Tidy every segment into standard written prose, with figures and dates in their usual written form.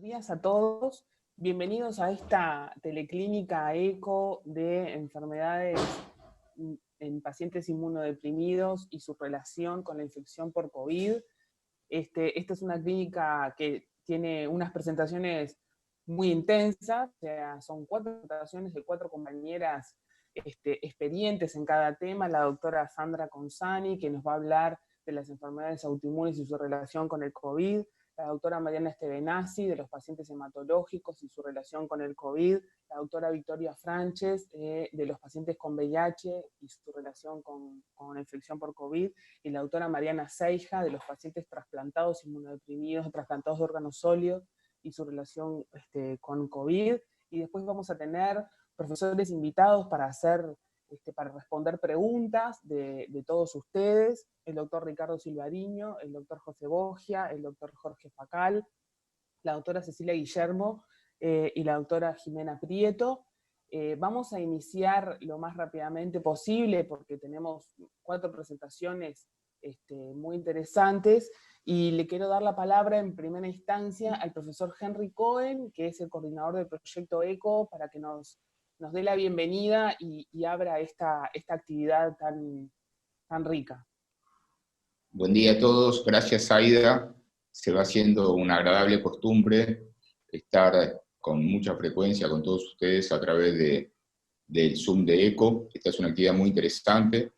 días a todos. Bienvenidos a esta teleclínica ECO de enfermedades en pacientes inmunodeprimidos y su relación con la infección por COVID. Esta es una clínica que tiene unas presentaciones muy intensas, o sea, son 4 presentaciones de 4 compañeras experientes en cada tema. La doctora Sandra Consani, que nos va a hablar de las enfermedades autoinmunes y su relación con el COVID, la doctora Mariana Estevenazzi, de los pacientes hematológicos y su relación con el COVID, la doctora Victoria Franches, de los pacientes con VIH y su relación con la infección por COVID, y la doctora Mariana Seija, de los pacientes trasplantados inmunodeprimidos, trasplantados de órganos sólidos y su relación con COVID. Y después vamos a tener profesores invitados para responder preguntas de todos ustedes, el doctor Ricardo Silvariño, el doctor José Bogia, el doctor Jorge Facal, la doctora Cecilia Guillermo y la doctora Jimena Prieto. Vamos a iniciar lo más rápidamente posible porque tenemos 4 presentaciones muy interesantes, y le quiero dar la palabra en primera instancia al profesor Henry Cohen, que es el coordinador del proyecto ECO, para que nos dé la bienvenida y abra esta actividad tan rica. Buen día a todos, gracias Aida. Se va haciendo una agradable costumbre estar con mucha frecuencia con todos ustedes a través del Zoom de ECO. Esta es una actividad muy interesante,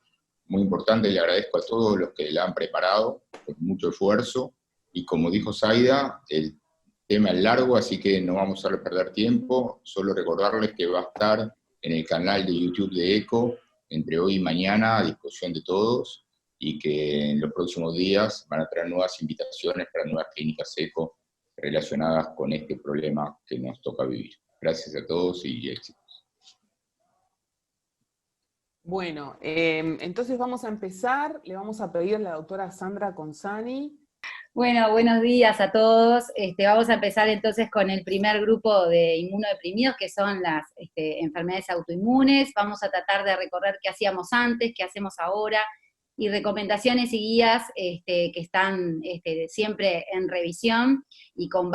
muy importante, le agradezco a todos los que la han preparado con mucho esfuerzo, y como dijo Zaida, el tema es largo, así que no vamos a perder tiempo. Solo recordarles que va a estar en el canal de YouTube de ECO entre hoy y mañana a disposición de todos, y que en los próximos días van a traer nuevas invitaciones para nuevas clínicas ECO relacionadas con este problema que nos toca vivir. Gracias a todos y éxito. Bueno, entonces vamos a empezar. Le vamos a pedir a la doctora Sandra Consani. Bueno, buenos días a todos. Vamos a empezar entonces con el primer grupo de inmunodeprimidos, que son las enfermedades autoinmunes. Vamos a tratar de recorrer qué hacíamos antes, qué hacemos ahora, y recomendaciones y guías que están siempre en revisión y con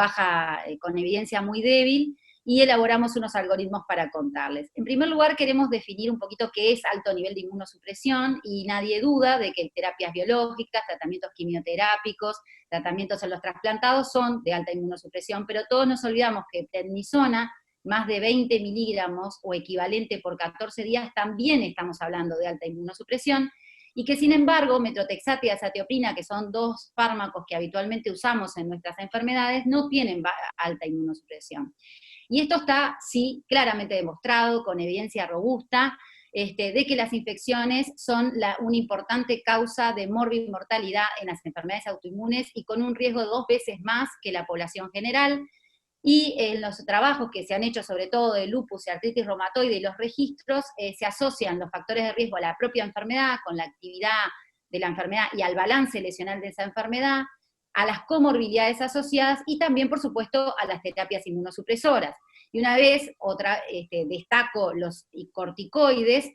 evidencia muy débil, y elaboramos unos algoritmos para contarles. En primer lugar, queremos definir un poquito qué es alto nivel de inmunosupresión, y nadie duda de que terapias biológicas, tratamientos quimioterápicos, tratamientos en los trasplantados son de alta inmunosupresión, pero todos nos olvidamos que prednisona, más de 20 miligramos o equivalente por 14 días, también estamos hablando de alta inmunosupresión, y que sin embargo metrotexate y azatioprina, que son 2 fármacos que habitualmente usamos en nuestras enfermedades, no tienen alta inmunosupresión. Y esto está, sí, claramente demostrado, con evidencia robusta, de que las infecciones son una importante causa de morbimortalidad en las enfermedades autoinmunes, y con un riesgo de 2 veces más que la población general. Y en los trabajos que se han hecho, sobre todo de lupus y artritis reumatoide, y los registros, se asocian los factores de riesgo a la propia enfermedad, con la actividad de la enfermedad y al balance lesional de esa enfermedad, a las comorbilidades asociadas, y también, por supuesto, a las terapias inmunosupresoras. Y una vez, destaco los corticoides,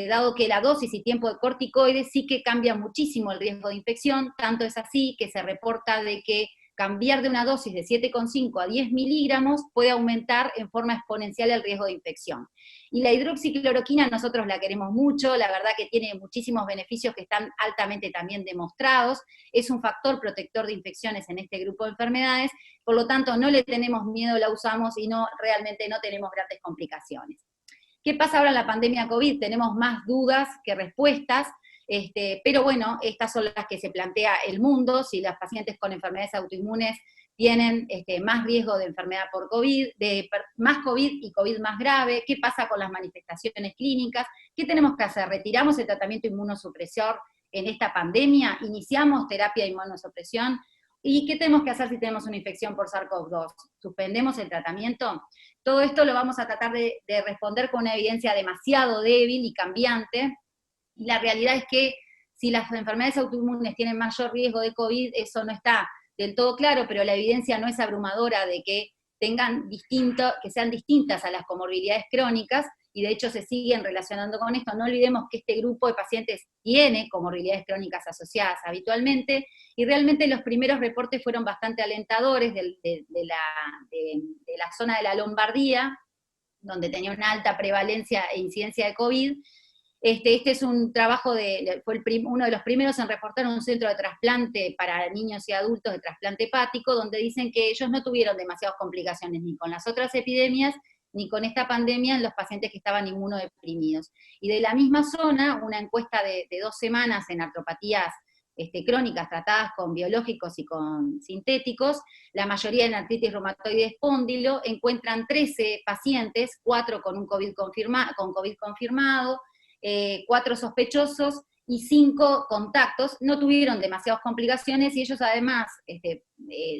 dado que la dosis y tiempo de corticoides sí que cambia muchísimo el riesgo de infección. Tanto es así que se reporta de que cambiar de una dosis de 7,5 a 10 miligramos puede aumentar en forma exponencial el riesgo de infección. Y la hidroxicloroquina nosotros la queremos mucho, la verdad que tiene muchísimos beneficios que están altamente también demostrados, es un factor protector de infecciones en este grupo de enfermedades, por lo tanto no le tenemos miedo, la usamos y realmente no tenemos grandes complicaciones. ¿Qué pasa ahora en la pandemia COVID? Tenemos más dudas que respuestas, pero bueno, estas son las que se plantea el mundo: si las pacientes con enfermedades autoinmunes tienen más riesgo de enfermedad por COVID, más COVID y COVID más grave. ¿Qué pasa con las manifestaciones clínicas? ¿Qué tenemos que hacer? ¿Retiramos el tratamiento inmunosupresor en esta pandemia? ¿Iniciamos terapia de inmunosupresión? ¿Y qué tenemos que hacer si tenemos una infección por SARS-CoV-2? ¿Suspendemos el tratamiento? Todo esto lo vamos a tratar de responder con una evidencia demasiado débil y cambiante. Y la realidad es que si las enfermedades autoinmunes tienen mayor riesgo de COVID, eso no está del todo claro, pero la evidencia no es abrumadora de que sean distintas a las comorbilidades crónicas, y de hecho se siguen relacionando con esto. No olvidemos que este grupo de pacientes tiene comorbilidades crónicas asociadas habitualmente, y realmente los primeros reportes fueron bastante alentadores de la zona de la Lombardía, donde tenía una alta prevalencia e incidencia de COVID. Este es un trabajo fue uno de los primeros en reportar un centro de trasplante para niños y adultos de trasplante hepático, donde dicen que ellos no tuvieron demasiadas complicaciones ni con las otras epidemias, ni con esta pandemia en los pacientes que estaban inmunodeprimidos. Y de la misma zona, una encuesta de 2 semanas en artropatías crónicas tratadas con biológicos y con sintéticos, la mayoría en artritis reumatoide espóndilo, encuentran 13 pacientes, 4 con COVID confirmado, 4 sospechosos y 5 contactos. No tuvieron demasiadas complicaciones, y ellos además,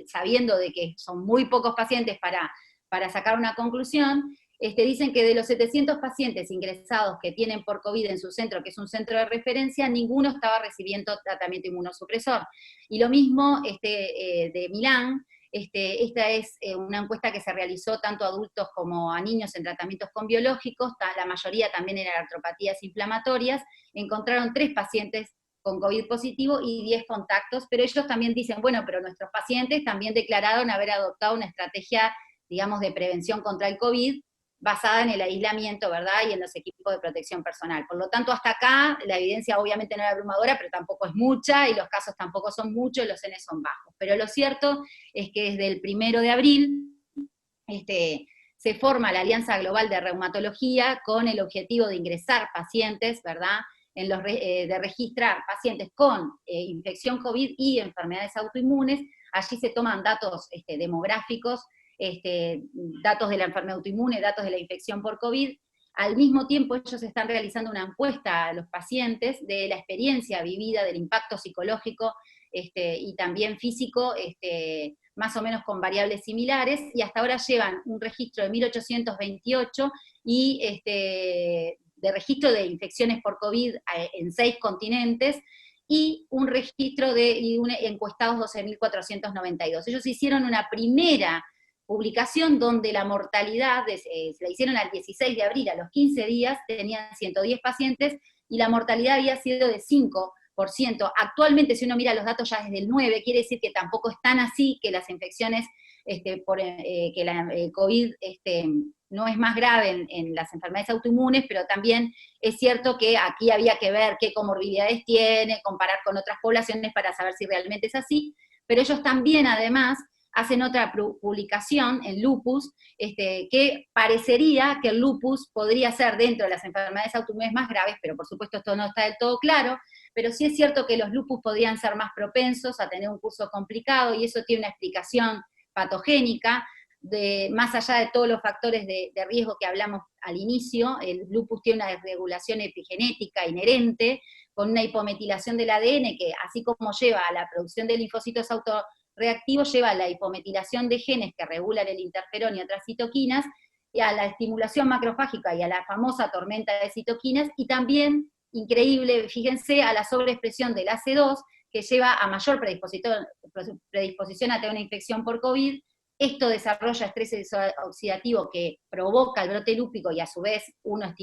sabiendo de que son muy pocos pacientes para sacar una conclusión, dicen que de los 700 pacientes ingresados que tienen por COVID en su centro, que es un centro de referencia, ninguno estaba recibiendo tratamiento inmunosupresor. Y lo mismo de Milán. Esta es una encuesta que se realizó tanto a adultos como a niños en tratamientos con biológicos, la mayoría también eran artropatías inflamatorias. Encontraron 3 pacientes con COVID positivo y 10 contactos, pero ellos también dicen, bueno, pero nuestros pacientes también declararon haber adoptado una estrategia, digamos, de prevención contra el COVID, basada en el aislamiento, ¿verdad?, y en los equipos de protección personal. Por lo tanto, hasta acá, la evidencia obviamente no era abrumadora, pero tampoco es mucha, y los casos tampoco son muchos, los N son bajos. Pero lo cierto es que desde el 1 de abril, se forma la Alianza Global de Reumatología con el objetivo de ingresar pacientes, ¿verdad?, de registrar pacientes con infección COVID y enfermedades autoinmunes. Allí se toman datos demográficos, datos de la enfermedad autoinmune, datos de la infección por COVID. Al mismo tiempo, ellos están realizando una encuesta a los pacientes de la experiencia vivida, del impacto psicológico y también físico, más o menos con variables similares, y hasta ahora llevan un registro de 1828 y de registro de infecciones por COVID en 6 continentes, y un registro de encuestados 12.492. Ellos hicieron una primera publicación donde la mortalidad, la hicieron al 16 de abril, a los 15 días, tenían 110 pacientes, y la mortalidad había sido de 5%. Actualmente, si uno mira los datos ya desde el 9, quiere decir que tampoco es tan así, que las infecciones, que la COVID no es más grave en las enfermedades autoinmunes, pero también es cierto que aquí había que ver qué comorbilidades tiene, comparar con otras poblaciones para saber si realmente es así, pero ellos también, además, hacen otra publicación en lupus, que parecería que el lupus podría ser dentro de las enfermedades autoinmunes más graves, pero por supuesto esto no está del todo claro, pero sí es cierto que los lupus podrían ser más propensos a tener un curso complicado, y eso tiene una explicación patogénica, más allá de todos los factores de riesgo que hablamos al inicio. El lupus tiene una desregulación epigenética inherente, con una hipometilación del ADN, que así como lleva a la producción de linfocitos autorreactivos, lleva a la hipometilación de genes que regulan el interferón y otras citoquinas, y a la estimulación macrofágica y a la famosa tormenta de citoquinas, y también, increíble, fíjense, a la sobreexpresión del AC2, que lleva a mayor predisposición a tener una infección por COVID. Esto desarrolla estrés oxidativo que provoca el brote lúpico, y a su vez uno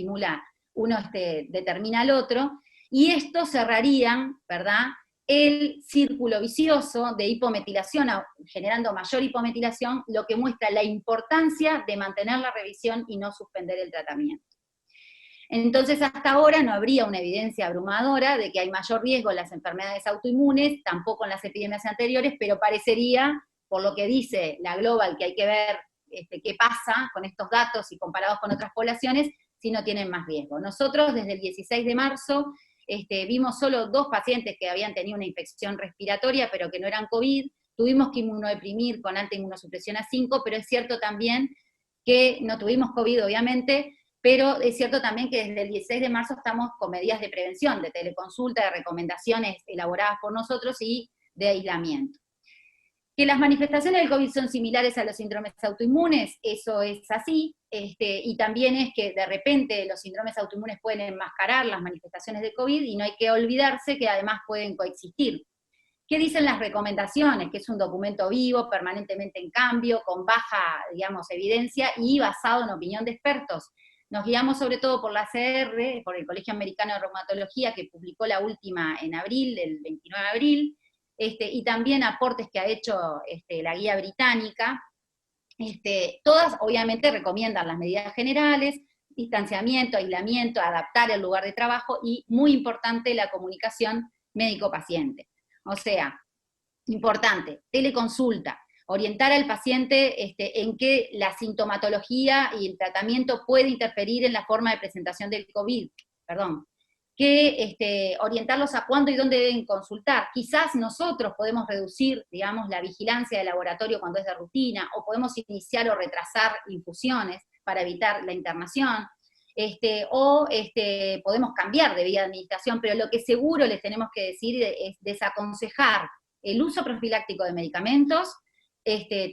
determina al otro, y esto cerraría, ¿verdad?, el círculo vicioso de hipometilación, generando mayor hipometilación, lo que muestra la importancia de mantener la revisión y no suspender el tratamiento. Entonces, hasta ahora no habría una evidencia abrumadora de que hay mayor riesgo en las enfermedades autoinmunes, tampoco en las epidemias anteriores, pero parecería, por lo que dice la Global, que hay que ver qué pasa con estos datos y comparados con otras poblaciones, si no tienen más riesgo. Nosotros, desde el 16 de marzo, vimos solo 2 pacientes que habían tenido una infección respiratoria, pero que no eran COVID. Tuvimos que inmunodeprimir con alta inmunosupresión a 5, pero es cierto también que no tuvimos COVID, obviamente, pero es cierto también que desde el 16 de marzo estamos con medidas de prevención, de teleconsulta, de recomendaciones elaboradas por nosotros y de aislamiento. Que las manifestaciones del COVID son similares a los síndromes autoinmunes, eso es así, y también es que de repente los síndromes autoinmunes pueden enmascarar las manifestaciones de COVID, y no hay que olvidarse que además pueden coexistir. ¿Qué dicen las recomendaciones? Que es un documento vivo, permanentemente en cambio, con baja, digamos, evidencia y basado en opinión de expertos. Nos guiamos sobre todo por la ACR, por el Colegio Americano de Reumatología, que publicó la última en abril, el 29 de abril, y también aportes que ha hecho la guía británica. Todas obviamente recomiendan las medidas generales, distanciamiento, aislamiento, adaptar el lugar de trabajo y, muy importante, la comunicación médico-paciente. O sea, importante, teleconsulta, orientar al paciente en qué la sintomatología y el tratamiento puede interferir en la forma de presentación del COVID, que orientarlos a cuándo y dónde deben consultar. Quizás nosotros podemos reducir, digamos, la vigilancia del laboratorio cuando es de rutina, o podemos iniciar o retrasar infusiones para evitar la internación, podemos cambiar de vía de administración, pero lo que seguro les tenemos que decir es desaconsejar el uso profiláctico de medicamentos,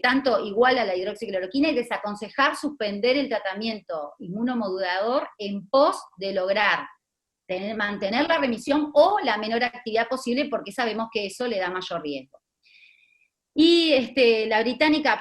tanto igual a la hidroxicloroquina, y desaconsejar suspender el tratamiento inmunomodulador en pos de lograr mantener la remisión o la menor actividad posible, porque sabemos que eso le da mayor riesgo. Y la británica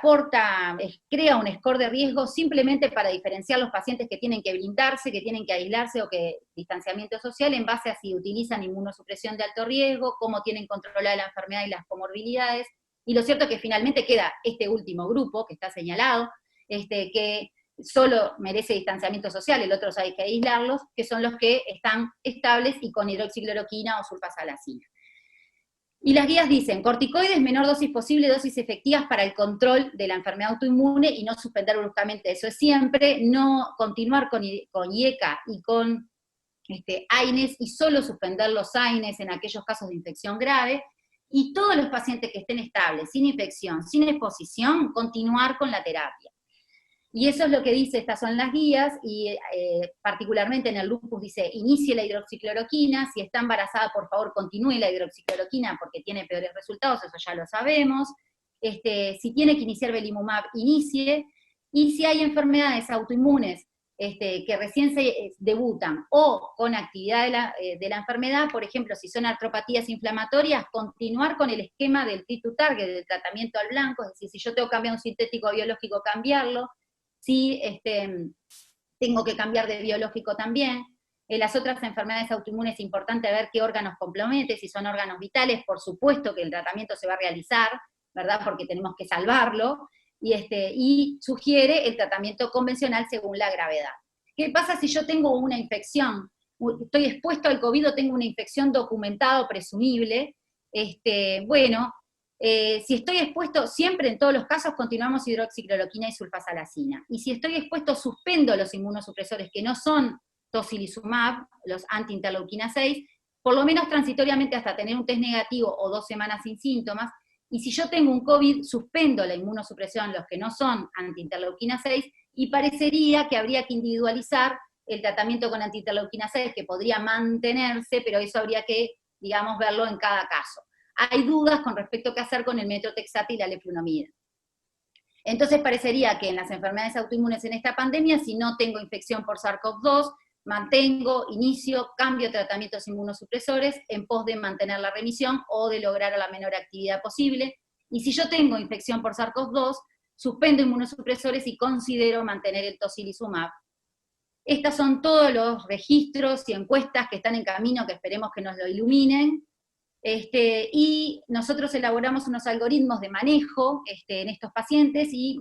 crea un score de riesgo simplemente para diferenciar los pacientes que tienen que blindarse, que tienen que aislarse o que distanciamiento social, en base a si utilizan inmunosupresión de alto riesgo, cómo tienen controlada la enfermedad y las comorbilidades. Y lo cierto es que finalmente queda este último grupo que está señalado, que solo merece distanciamiento social, el otro hay que aislarlos, que son los que están estables y con hidroxicloroquina o sulfasalacina. Y las guías dicen, corticoides, menor dosis posible, dosis efectivas para el control de la enfermedad autoinmune y no suspender bruscamente. Eso es siempre, no continuar con IECA y con AINES y solo suspender los AINES en aquellos casos de infección grave, y todos los pacientes que estén estables, sin infección, sin exposición, continuar con la terapia. Y eso es lo que dice, estas son las guías, y particularmente en el lupus dice, inicie la hidroxicloroquina, si está embarazada, por favor, continúe la hidroxicloroquina porque tiene peores resultados, eso ya lo sabemos. Si tiene que iniciar belimumab, inicie, y si hay enfermedades autoinmunes que recién se debutan, o con actividad de la enfermedad, por ejemplo, si son artropatías inflamatorias, continuar con el esquema del treat to target, del tratamiento al blanco, es decir, si yo tengo que cambiar un sintético biológico, cambiarlo. Si tengo que cambiar de biológico también. Las otras enfermedades autoinmunes es importante ver qué órganos compromete, si son órganos vitales, por supuesto que el tratamiento se va a realizar, ¿verdad? Porque tenemos que salvarlo, y sugiere el tratamiento convencional según la gravedad. ¿Qué pasa si yo tengo una infección? Estoy expuesto al COVID o tengo una infección documentada o presumible. Si estoy expuesto, siempre en todos los casos continuamos hidroxicloroquina y sulfasalacina. Y si estoy expuesto, suspendo los inmunosupresores que no son tocilizumab, los anti-interleuquina 6, por lo menos transitoriamente hasta tener un test negativo o 2 semanas sin síntomas. Y si yo tengo un COVID, suspendo la inmunosupresión, los que no son anti-interleuquina 6, y parecería que habría que individualizar el tratamiento con anti-interleuquina 6, que podría mantenerse, pero eso habría que, digamos, verlo en cada caso. Hay dudas con respecto a qué hacer con el metotrexato y la leflunomida. Entonces parecería que en las enfermedades autoinmunes en esta pandemia, si no tengo infección por SARS-CoV-2, mantengo, inicio, cambio tratamientos inmunosupresores en pos de mantener la remisión o de lograr la menor actividad posible. Y si yo tengo infección por SARS-CoV-2, suspendo inmunosupresores y considero mantener el tocilizumab. Estos son todos los registros y encuestas que están en camino, que esperemos que nos lo iluminen. Y nosotros elaboramos unos algoritmos de manejo en estos pacientes, y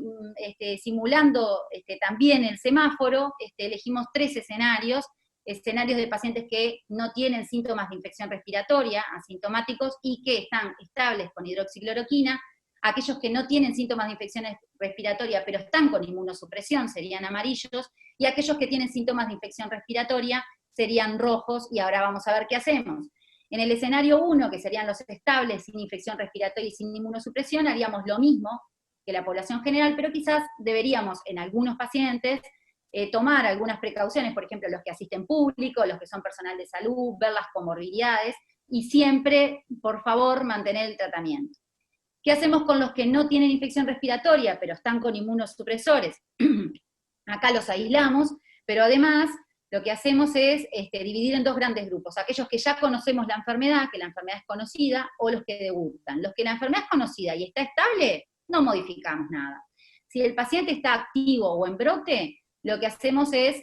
simulando también el semáforo, elegimos 3 escenarios de pacientes que no tienen síntomas de infección respiratoria, asintomáticos, y que están estables con hidroxicloroquina. Aquellos que no tienen síntomas de infección respiratoria, pero están con inmunosupresión, serían amarillos, y aquellos que tienen síntomas de infección respiratoria serían rojos, y ahora vamos a ver qué hacemos. En el escenario 1, que serían los estables sin infección respiratoria y sin inmunosupresión, haríamos lo mismo que la población general, pero quizás deberíamos en algunos pacientes tomar algunas precauciones, por ejemplo, los que asisten público, los que son personal de salud, ver las comorbilidades, y siempre, por favor, mantener el tratamiento. ¿Qué hacemos con los que no tienen infección respiratoria, pero están con inmunosupresores? Acá los aislamos, pero además lo que hacemos es dividir en 2 grandes grupos, aquellos que ya conocemos la enfermedad, que la enfermedad es conocida, o los que debutan. Los que la enfermedad es conocida y está estable, no modificamos nada. Si el paciente está activo o en brote, lo que hacemos es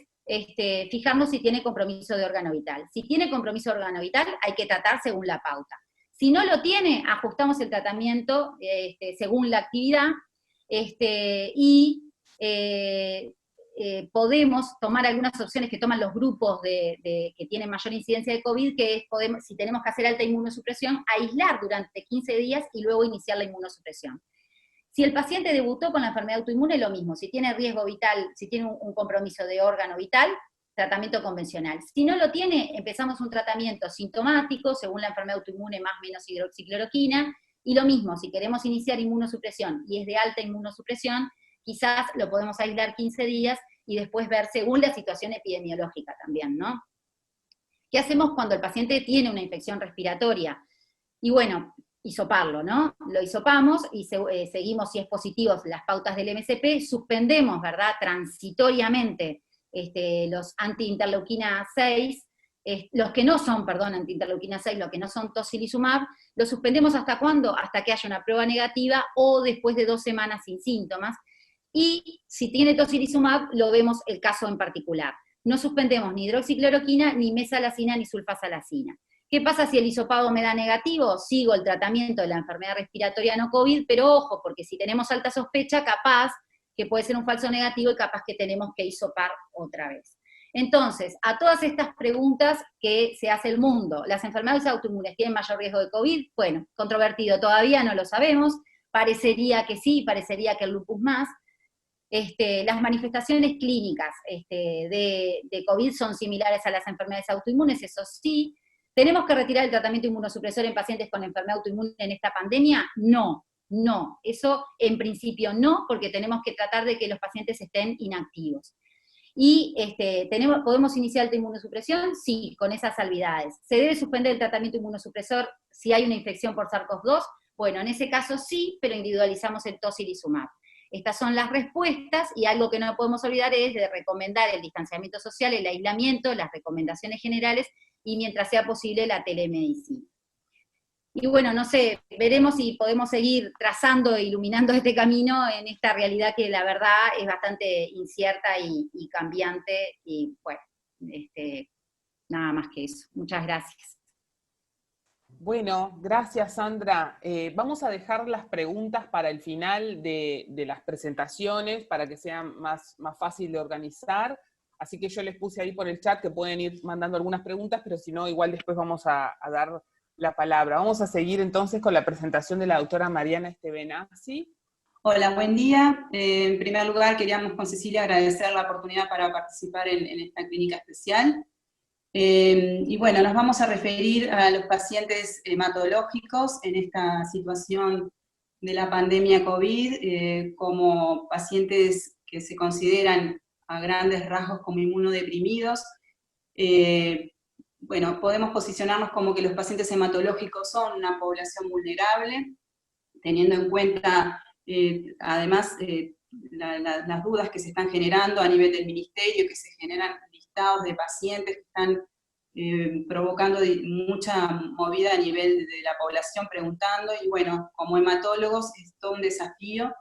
fijarnos si tiene compromiso de órgano vital. Si tiene compromiso de órgano vital, hay que tratar según la pauta. Si no lo tiene, ajustamos el tratamiento según la actividad, podemos tomar algunas opciones que toman los grupos que tienen mayor incidencia de COVID, que es, si tenemos que hacer alta inmunosupresión, aislar durante 15 días y luego iniciar la inmunosupresión. Si el paciente debutó con la enfermedad autoinmune, lo mismo. Si tiene riesgo vital, si tiene un compromiso de órgano vital, tratamiento convencional. Si no lo tiene, empezamos un tratamiento sintomático, según la enfermedad autoinmune, más o menos hidroxicloroquina, y lo mismo, si queremos iniciar inmunosupresión y es de alta inmunosupresión, quizás lo podemos aislar 15 días y después ver según la situación epidemiológica también, ¿no? ¿Qué hacemos cuando el paciente tiene una infección respiratoria? Y bueno, hisoparlo, ¿no? Lo hisopamos y seguimos, si es positivo, las pautas del MSP, suspendemos, ¿verdad?, transitoriamente los anti-interleuquina 6, los que no son, perdón, anti-interleuquina 6, los que no son tocilizumab, lo suspendemos ¿hasta cuándo? Hasta que haya una prueba negativa o después de 2 semanas sin síntomas. Y si tiene tocilizumab, lo vemos el caso en particular. No suspendemos ni hidroxicloroquina, ni mesalazina, ni sulfasalazina. ¿Qué pasa si el hisopado me da negativo? Sigo el tratamiento de la enfermedad respiratoria no COVID, pero ojo, porque si tenemos alta sospecha, capaz que puede ser un falso negativo y capaz que tenemos que hisopar otra vez. Entonces, a todas estas preguntas que se hace el mundo, ¿las enfermedades autoinmunes tienen mayor riesgo de COVID? Bueno, controvertido, todavía no lo sabemos, parecería que sí, parecería que el lupus más. Las manifestaciones clínicas de COVID son similares a las enfermedades autoinmunes, eso sí. ¿Tenemos que retirar el tratamiento inmunosupresor en pacientes con enfermedad autoinmune en esta pandemia? No, no. Eso en principio no, porque tenemos que tratar de que los pacientes estén inactivos. Y ¿podemos iniciar alta inmunosupresión? Sí, con esas salvedades. ¿Se debe suspender el tratamiento inmunosupresor si hay una infección por SARS-CoV-2? Bueno, en ese caso sí, pero individualizamos el tocilizumab. Estas son las respuestas, y algo que no podemos olvidar es de recomendar el distanciamiento social, el aislamiento, las recomendaciones generales, y mientras sea posible la telemedicina. Y bueno, no sé, veremos si podemos seguir trazando e iluminando este camino en esta realidad que la verdad es bastante incierta y cambiante, y bueno, nada más que eso. Muchas gracias. Bueno, gracias Sandra. Vamos a dejar las preguntas para el final de las presentaciones, para que sea más fácil de organizar. Así que yo les puse ahí por el chat que pueden ir mandando algunas preguntas, pero si no, igual después vamos a dar la palabra. Vamos a seguir entonces con la presentación de la doctora Mariana Estebenazzi. Hola, buen día. En primer lugar, queríamos con Cecilia agradecer la oportunidad para participar en esta clínica especial. Y bueno, nos vamos a referir a los pacientes hematológicos en esta situación de la pandemia COVID, como pacientes que se consideran a grandes rasgos como inmunodeprimidos. Bueno, podemos posicionarnos como que los pacientes hematológicos son una población vulnerable, teniendo en cuenta además las dudas que se están generando a nivel del ministerio, que se generan listados de pacientes que están provocando mucha movida a nivel de la población preguntando, y bueno, como hematólogos es todo un desafío.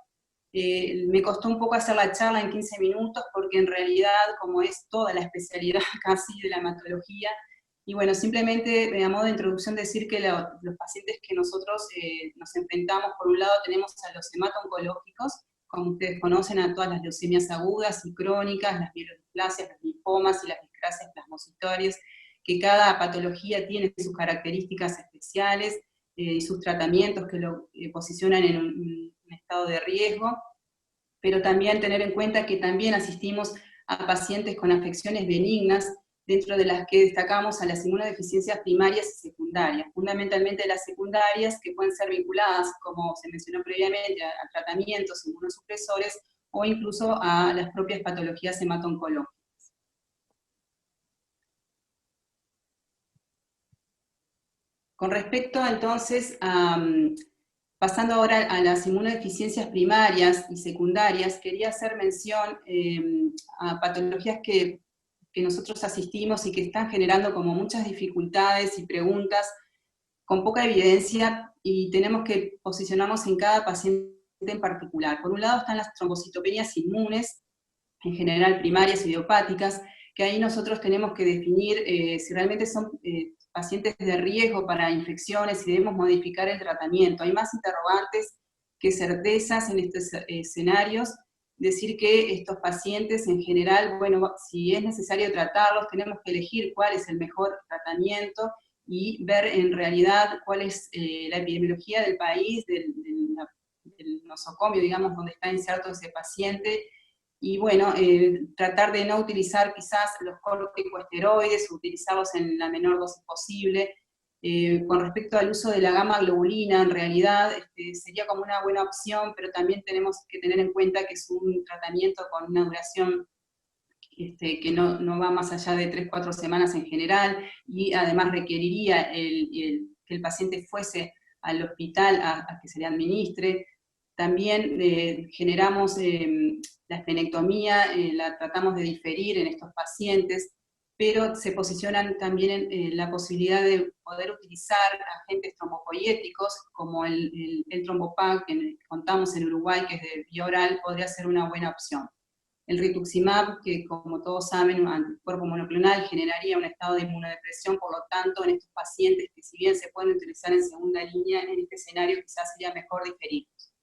Me costó un poco hacer la charla en 15 minutos, porque en realidad, como es toda la especialidad casi de la hematología, y bueno, simplemente a modo de introducción decir que los pacientes que nosotros nos enfrentamos, por un lado tenemos a los hemato-oncológicos, como ustedes conocen, a todas las leucemias agudas y crónicas, las mielodisplasias, los linfomas y las discrasias plasmocitorias, que cada patología tiene sus características especiales y sus tratamientos que lo posicionan en un estado de riesgo, pero también tener en cuenta que también asistimos a pacientes con afecciones benignas, dentro de las que destacamos a las inmunodeficiencias primarias y secundarias, fundamentalmente las secundarias, que pueden ser vinculadas, como se mencionó previamente, a tratamientos inmunosupresores o incluso a las propias patologías hemato-oncológicas. Con respecto entonces pasando ahora a las inmunodeficiencias primarias y secundarias, quería hacer mención a patologías que nosotros asistimos y que están generando como muchas dificultades y preguntas con poca evidencia, y tenemos que posicionarnos en cada paciente en particular. Por un lado están las trombocitopenias inmunes, en general primarias idiopáticas, que ahí nosotros tenemos que definir si realmente son pacientes de riesgo para infecciones y debemos modificar el tratamiento. Hay más interrogantes que certezas en estos escenarios. Decir que estos pacientes en general, bueno, si es necesario tratarlos, tenemos que elegir cuál es el mejor tratamiento y ver en realidad cuál es la epidemiología del país, del nosocomio, digamos, donde está inserto ese paciente, y bueno, tratar de no utilizar quizás los corticosteroides, utilizarlos en la menor dosis posible. Con respecto al uso de la gamma globulina, en realidad sería como una buena opción, pero también tenemos que tener en cuenta que es un tratamiento con una duración que no va más allá de 3-4 semanas en general, y además requeriría que el paciente fuese al hospital a que se le administre. También generamos la esplenectomía, la tratamos de diferir en estos pacientes, pero se posicionan también en la posibilidad de poder utilizar agentes trombopoiéticos, como el Trombopac, que contamos en Uruguay, que es de vía oral, podría ser una buena opción. El rituximab, que como todos saben, un anticuerpo monoclonal, generaría un estado de inmunodepresión, por lo tanto, en estos pacientes que si bien se pueden utilizar en segunda línea, en este escenario quizás sería mejor diferirlos.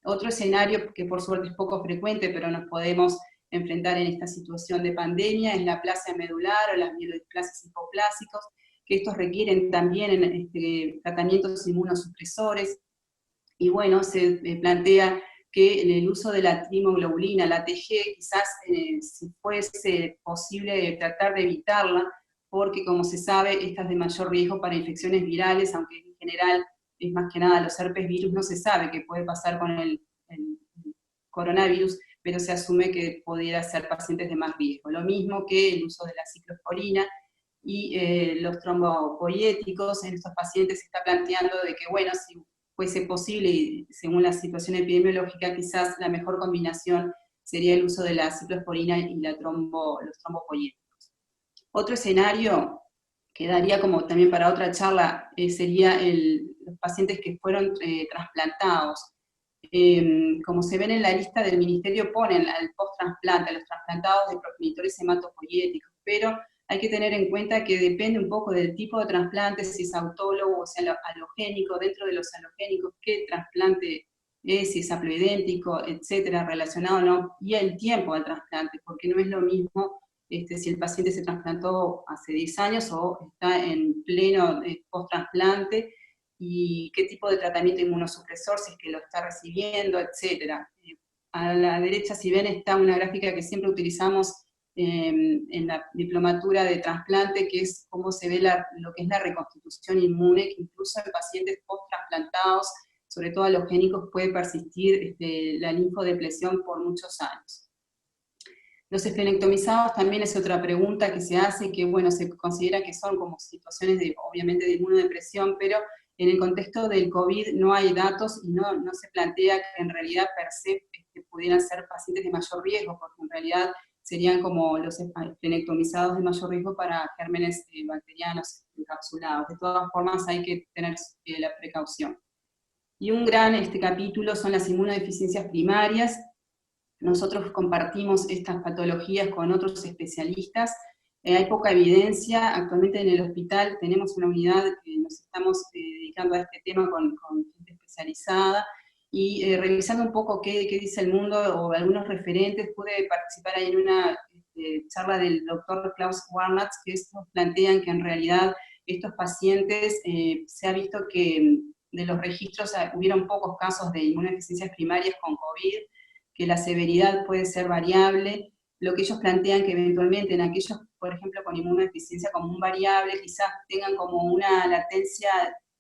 Otro escenario que por suerte es poco frecuente, pero nos podemos enfrentar en esta situación de pandemia, es la aplasia medular o las mielodisplasias hipoplásicos, que estos requieren también tratamientos inmunosupresores, y bueno, se plantea que en el uso de la timoglobulina, la TG, quizás si fuese posible tratar de evitarla, porque como se sabe, esta es de mayor riesgo para infecciones virales, aunque en general es más que nada los herpes virus, no se sabe qué puede pasar con el coronavirus, pero se asume que pudiera ser pacientes de más riesgo. Lo mismo que el uso de la ciclosporina y los trombopoiéticos. En estos pacientes se está planteando de que, bueno, si fuese posible, y según la situación epidemiológica, quizás la mejor combinación sería el uso de la ciclosporina y los trombopoiéticos. Otro escenario que daría como también para otra charla sería los pacientes que fueron trasplantados. Como se ven en la lista del ministerio, ponen al post-trasplante, a los trasplantados de progenitores hematopoiéticos, pero hay que tener en cuenta que depende un poco del tipo de trasplante, si es autólogo o sea halogénico, dentro de los halogénicos, qué trasplante es, si es haploidéntico, etcétera, relacionado o no, y el tiempo del trasplante, porque no es lo mismo si el paciente se trasplantó hace 10 años o está en pleno post-trasplante, y qué tipo de tratamiento inmunosupresor, si es que lo está recibiendo, etcétera. A la derecha, si ven, está una gráfica que siempre utilizamos en la diplomatura de trasplante, que es cómo se ve lo que es la reconstitución inmune, que incluso en pacientes post-trasplantados, sobre todo halogénicos, puede persistir la linfodepresión por muchos años. Los esplenectomizados también es otra pregunta que se hace, que bueno, se considera que son como situaciones obviamente de inmunodepresión, pero en el contexto del COVID no hay datos y no se plantea que en realidad per se pudieran ser pacientes de mayor riesgo, porque en realidad serían como los esplenectomizados de mayor riesgo para gérmenes bacterianos encapsulados. De todas formas hay que tener la precaución. Y un gran capítulo son las inmunodeficiencias primarias. Nosotros compartimos estas patologías con otros especialistas. Hay poca evidencia. Actualmente en el hospital tenemos una unidad que nos estamos dedicando a este tema con gente especializada, y revisando un poco qué dice el mundo o algunos referentes, pude participar ahí en una charla del doctor Klaus Warnatz, que estos plantean que en realidad estos pacientes se ha visto que de los registros hubieron pocos casos de inmunodeficiencias primarias con COVID, que la severidad puede ser variable. Lo que ellos plantean que eventualmente en aquellos, por ejemplo, con inmunodeficiencia común variable, quizás tengan como una latencia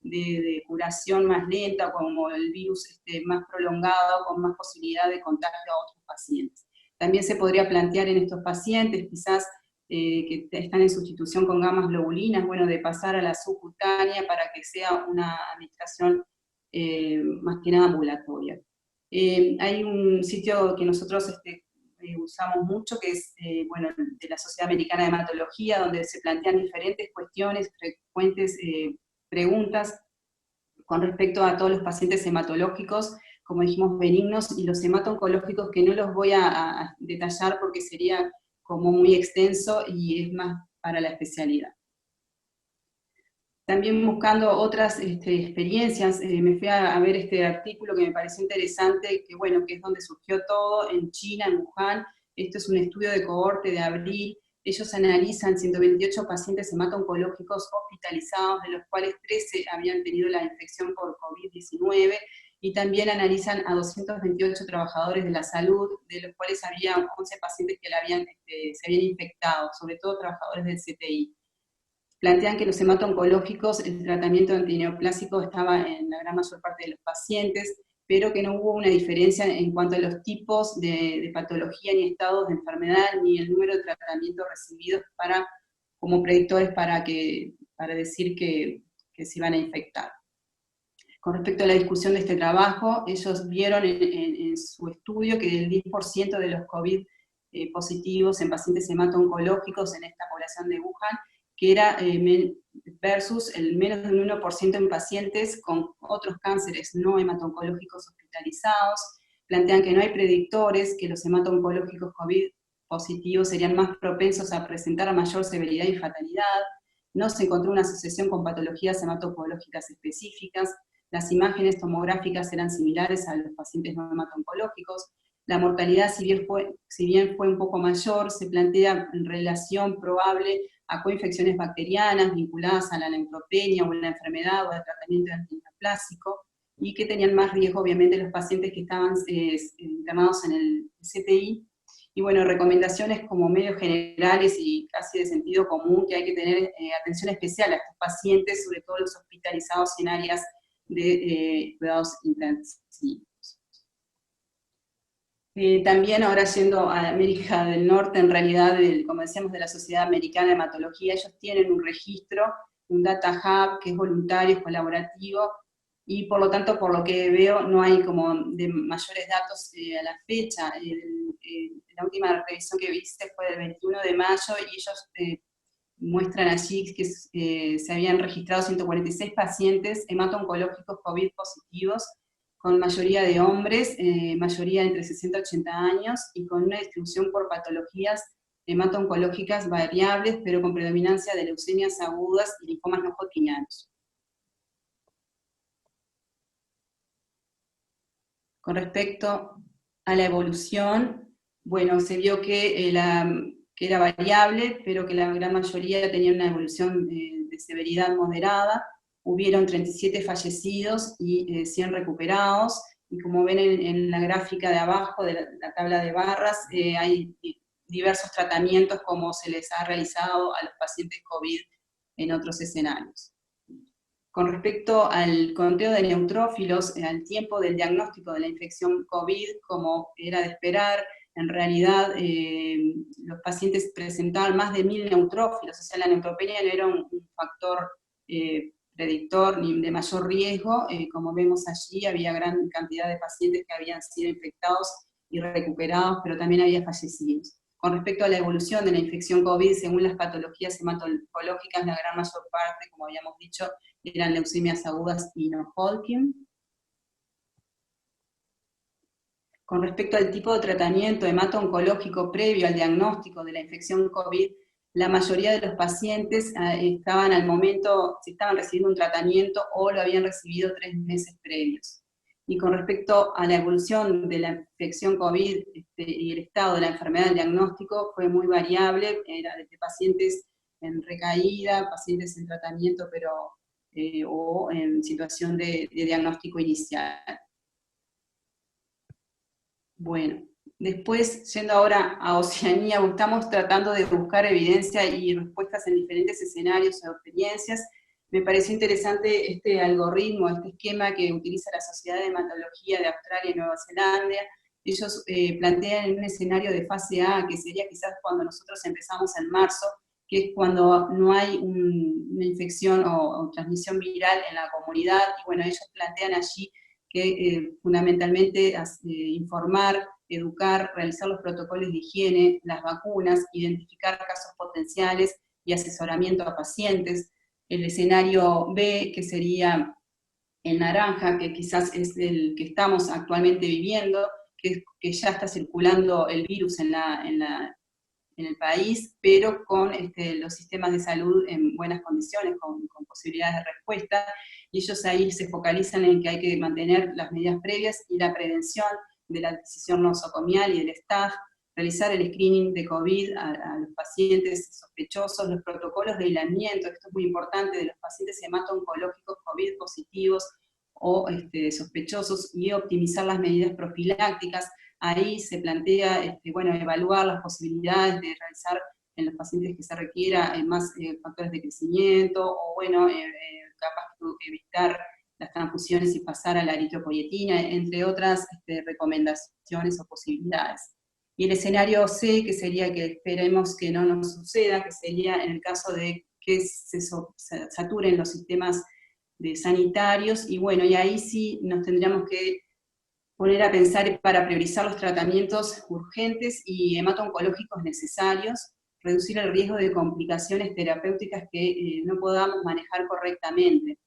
de curación más lenta, como el virus más prolongado, con más posibilidad de contagio a otros pacientes. También se podría plantear en estos pacientes, quizás que están en sustitución con gamas globulinas, bueno, de pasar a la subcutánea para que sea una administración más que nada ambulatoria. Hay un sitio que nosotros usamos mucho, que es bueno, de la Sociedad Americana de Hematología, donde se plantean diferentes cuestiones, frecuentes preguntas con respecto a todos los pacientes hematológicos, como dijimos, benignos, y los hemato-oncológicos, que no los voy a detallar porque sería como muy extenso y es más para la especialidad. También buscando otras experiencias, me fui a ver este artículo que me pareció interesante, que bueno, que es donde surgió todo, en China, en Wuhan. Esto es un estudio de cohorte de abril. Ellos analizan 128 pacientes hemato-oncológicos hospitalizados, de los cuales 13 habían tenido la infección por COVID-19, y también analizan a 228 trabajadores de la salud, de los cuales había 11 pacientes que se habían infectado, sobre todo trabajadores del CTI. Plantean que los hemato-oncológicos, el tratamiento antineoplásico estaba en la gran mayor parte de los pacientes, pero que no hubo una diferencia en cuanto a los tipos de patología, ni estados de enfermedad, ni el número de tratamientos recibidos como predictores para decir que se iban a infectar. Con respecto a la discusión de este trabajo, ellos vieron en su estudio que el 10% de los COVID positivos en pacientes hemato-oncológicos en esta población de Wuhan, que era versus el menos de un 1% en pacientes con otros cánceres no hemato-oncológicos hospitalizados. Plantean que no hay predictores, que los hemato-oncológicos COVID positivos serían más propensos a presentar mayor severidad y fatalidad. No se encontró una asociación con patologías hemato-oncológicas específicas. Las imágenes tomográficas eran similares a los pacientes no hemato-oncológicos. La mortalidad, si bien fue un poco mayor, se plantea en relación probable a coinfecciones bacterianas vinculadas a la neutropenia o a la enfermedad o al tratamiento antineoplásico, y que tenían más riesgo, obviamente, los pacientes que estaban internados en el CTI. Y bueno, recomendaciones como medios generales y casi de sentido común, que hay que tener atención especial a estos pacientes, sobre todo los hospitalizados en áreas de cuidados intensivos. También ahora yendo a América del Norte, en realidad, como decíamos, de la Sociedad Americana de Hematología, ellos tienen un registro, un data hub que es voluntario, es colaborativo, y por lo tanto, por lo que veo, no hay como de mayores datos a la fecha. La última revisión que viste fue del 21 de mayo, y ellos muestran allí que se habían registrado 146 pacientes hemato-oncológicos COVID positivos, con mayoría de hombres, mayoría entre 60 y 80 años, y con una distribución por patologías hemato-oncológicas variables, pero con predominancia de leucemias agudas y linfomas no hodgkinianos. Con respecto a la evolución, bueno, se vio que era variable, pero que la gran mayoría tenía una evolución de severidad moderada. Hubieron 37 fallecidos y 100 recuperados, y como ven en la gráfica de abajo de la tabla de barras, hay diversos tratamientos como se les ha realizado a los pacientes COVID en otros escenarios. Con respecto al conteo de neutrófilos, al tiempo del diagnóstico de la infección COVID, como era de esperar, en realidad los pacientes presentaban más de 1000 neutrófilos, o sea, la neutropenia no era un factor predictor ni de mayor riesgo. Como vemos allí, había gran cantidad de pacientes que habían sido infectados y recuperados, pero también había fallecidos. Con respecto a la evolución de la infección COVID, según las patologías hematológicas, la gran mayor parte, como habíamos dicho, eran leucemias agudas y no Hodgkin. Con respecto al tipo de tratamiento hemato-oncológico previo al diagnóstico de la infección COVID, la mayoría de los pacientes estaban recibiendo un tratamiento o lo habían recibido 3 meses previos. Y con respecto a la evolución de la infección COVID y el estado de la enfermedad del diagnóstico, fue muy variable, era desde pacientes en recaída, pacientes en tratamiento o en situación de diagnóstico inicial. Bueno, después, yendo ahora a Oceanía, estamos tratando de buscar evidencia y respuestas en diferentes escenarios o experiencias. Me pareció interesante este algoritmo, este esquema que utiliza la Sociedad de Hematología de Australia y Nueva Zelanda. Ellos plantean en un escenario de fase A, que sería quizás cuando nosotros empezamos en marzo, que es cuando no hay una infección o transmisión viral en la comunidad, y bueno, ellos plantean allí que fundamentalmente informar, educar, realizar los protocolos de higiene, las vacunas, identificar casos potenciales y asesoramiento a pacientes. El escenario B, que sería el naranja, que quizás es el que estamos actualmente viviendo, que ya está circulando el virus en en el país, pero con los sistemas de salud en buenas condiciones, con posibilidades de respuesta, y ellos ahí se focalizan en que hay que mantener las medidas previas y la prevención de la adquisición nosocomial y del staff, realizar el screening de COVID a los pacientes sospechosos, los protocolos de aislamiento, esto es muy importante, de los pacientes hemato-oncológicos COVID positivos o sospechosos, y optimizar las medidas profilácticas. Ahí se plantea evaluar las posibilidades de realizar en los pacientes que se requiera más factores de crecimiento, o capaz de evitar las transfusiones y pasar a la eritropoyetina, entre otras recomendaciones o posibilidades. Y el escenario C, que sería que esperemos que no nos suceda, que sería en el caso de que se saturen los sistemas sanitarios, y ahí sí nos tendríamos que poner a pensar para priorizar los tratamientos urgentes y hemato-oncológicos necesarios, reducir el riesgo de complicaciones terapéuticas que no podamos manejar correctamente.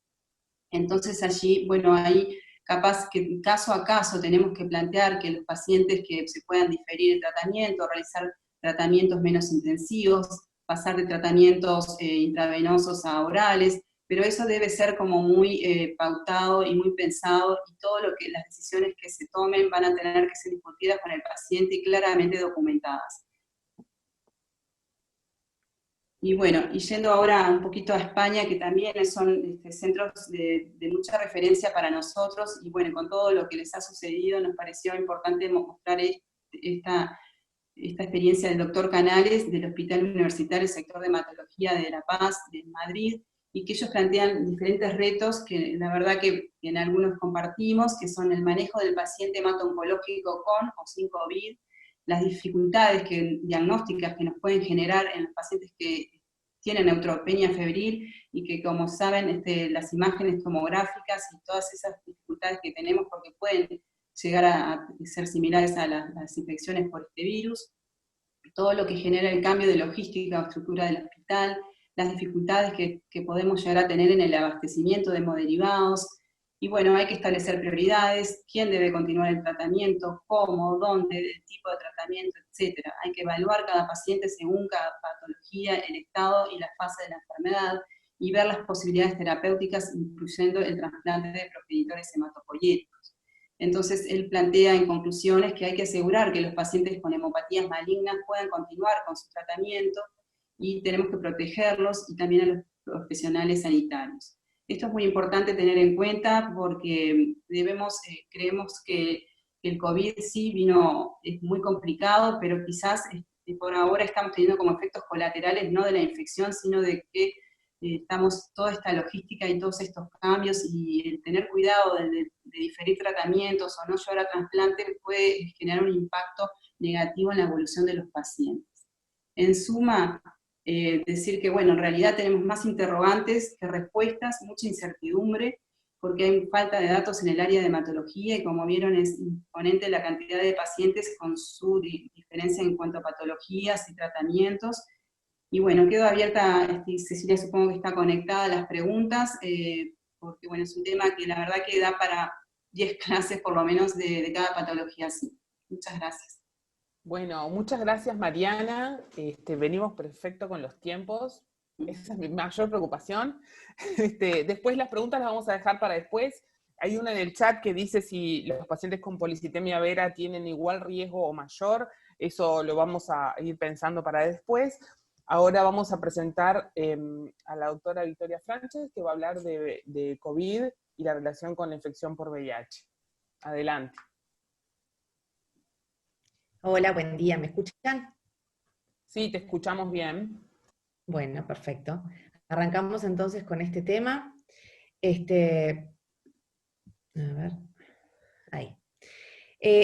Entonces allí, ahí capaz que caso a caso tenemos que plantear que los pacientes que se puedan diferir el tratamiento, realizar tratamientos menos intensivos, pasar de tratamientos intravenosos a orales, pero eso debe ser como muy pautado y muy pensado, y las decisiones que se tomen van a tener que ser discutidas con el paciente y claramente documentadas. Y y yendo ahora un poquito a España, que también son centros de mucha referencia para nosotros, y con todo lo que les ha sucedido, nos pareció importante mostrar esta experiencia del doctor Canales, del Hospital Universitario Sector de Hematología de La Paz, de Madrid, y que ellos plantean diferentes retos que la verdad que en algunos compartimos, que son el manejo del paciente hemato-oncológico con o sin COVID, las dificultades diagnósticas que nos pueden generar en los pacientes que tienen neutropenia febril, y que, como saben, las imágenes tomográficas y todas esas dificultades que tenemos, porque pueden llegar a ser similares a las infecciones por este virus, todo lo que genera el cambio de logística o estructura del hospital, las dificultades que podemos llegar a tener en el abastecimiento de hemoderivados, y hay que establecer prioridades, quién debe continuar el tratamiento, cómo, dónde, el tipo de tratamiento, etc. Hay que evaluar cada paciente según cada patología, el estado y la fase de la enfermedad, y ver las posibilidades terapéuticas, incluyendo el trasplante de progenitores hematopoyéticos. Entonces, él plantea en conclusiones que hay que asegurar que los pacientes con hemopatías malignas puedan continuar con su tratamiento, y tenemos que protegerlos, y también a los profesionales sanitarios. Esto es muy importante tener en cuenta, porque creemos que el COVID sí es muy complicado, pero quizás por ahora estamos teniendo como efectos colaterales no de la infección, sino de que toda esta logística y todos estos cambios, y el tener cuidado de diferir tratamientos o no llevar a trasplante puede generar un impacto negativo en la evolución de los pacientes. En suma, decir que en realidad tenemos más interrogantes que respuestas, mucha incertidumbre, porque hay falta de datos en el área de hematología, y como vieron es imponente la cantidad de pacientes con su diferencia en cuanto a patologías y tratamientos. Y quedo abierta, Cecilia supongo que está conectada a las preguntas, porque es un tema que la verdad que da para 10 clases por lo menos de cada patología así. Muchas gracias. Bueno, muchas gracias, Mariana. Venimos perfecto con los tiempos. Esa es mi mayor preocupación. Después las preguntas las vamos a dejar para después. Hay una en el chat que dice si los pacientes con policitemia vera tienen igual riesgo o mayor. Eso lo vamos a ir pensando para después. Ahora vamos a presentar a la doctora Victoria Frances, que va a hablar de COVID y la relación con la infección por VIH. Adelante. Hola, buen día, ¿me escuchan? Sí, te escuchamos bien. Bueno, perfecto. Arrancamos entonces con este tema. A ver, ahí.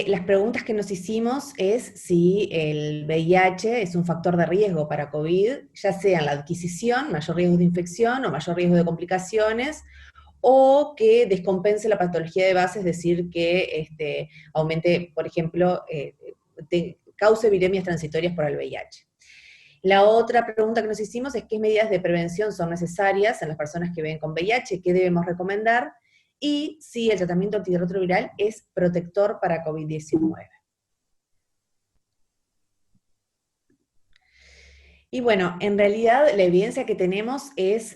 Las preguntas que nos hicimos es si el VIH es un factor de riesgo para COVID, ya sea en la adquisición, mayor riesgo de infección o mayor riesgo de complicaciones, o que descompense la patología de base, es decir, que aumente, por ejemplo, cause epidemias transitorias por el VIH. La otra pregunta que nos hicimos es qué medidas de prevención son necesarias en las personas que viven con VIH, qué debemos recomendar, y si el tratamiento antirretroviral es protector para COVID-19. Y bueno, en realidad la evidencia que tenemos es,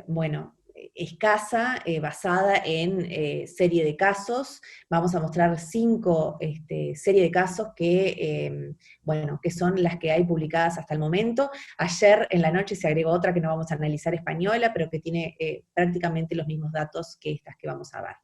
bueno, escasa, basada en serie de casos. Vamos a mostrar 5 series de casos que, bueno, que son las que hay publicadas hasta el momento. Ayer en la noche se agregó otra que no vamos a analizar, española, pero que tiene prácticamente los mismos datos que estas que vamos a ver.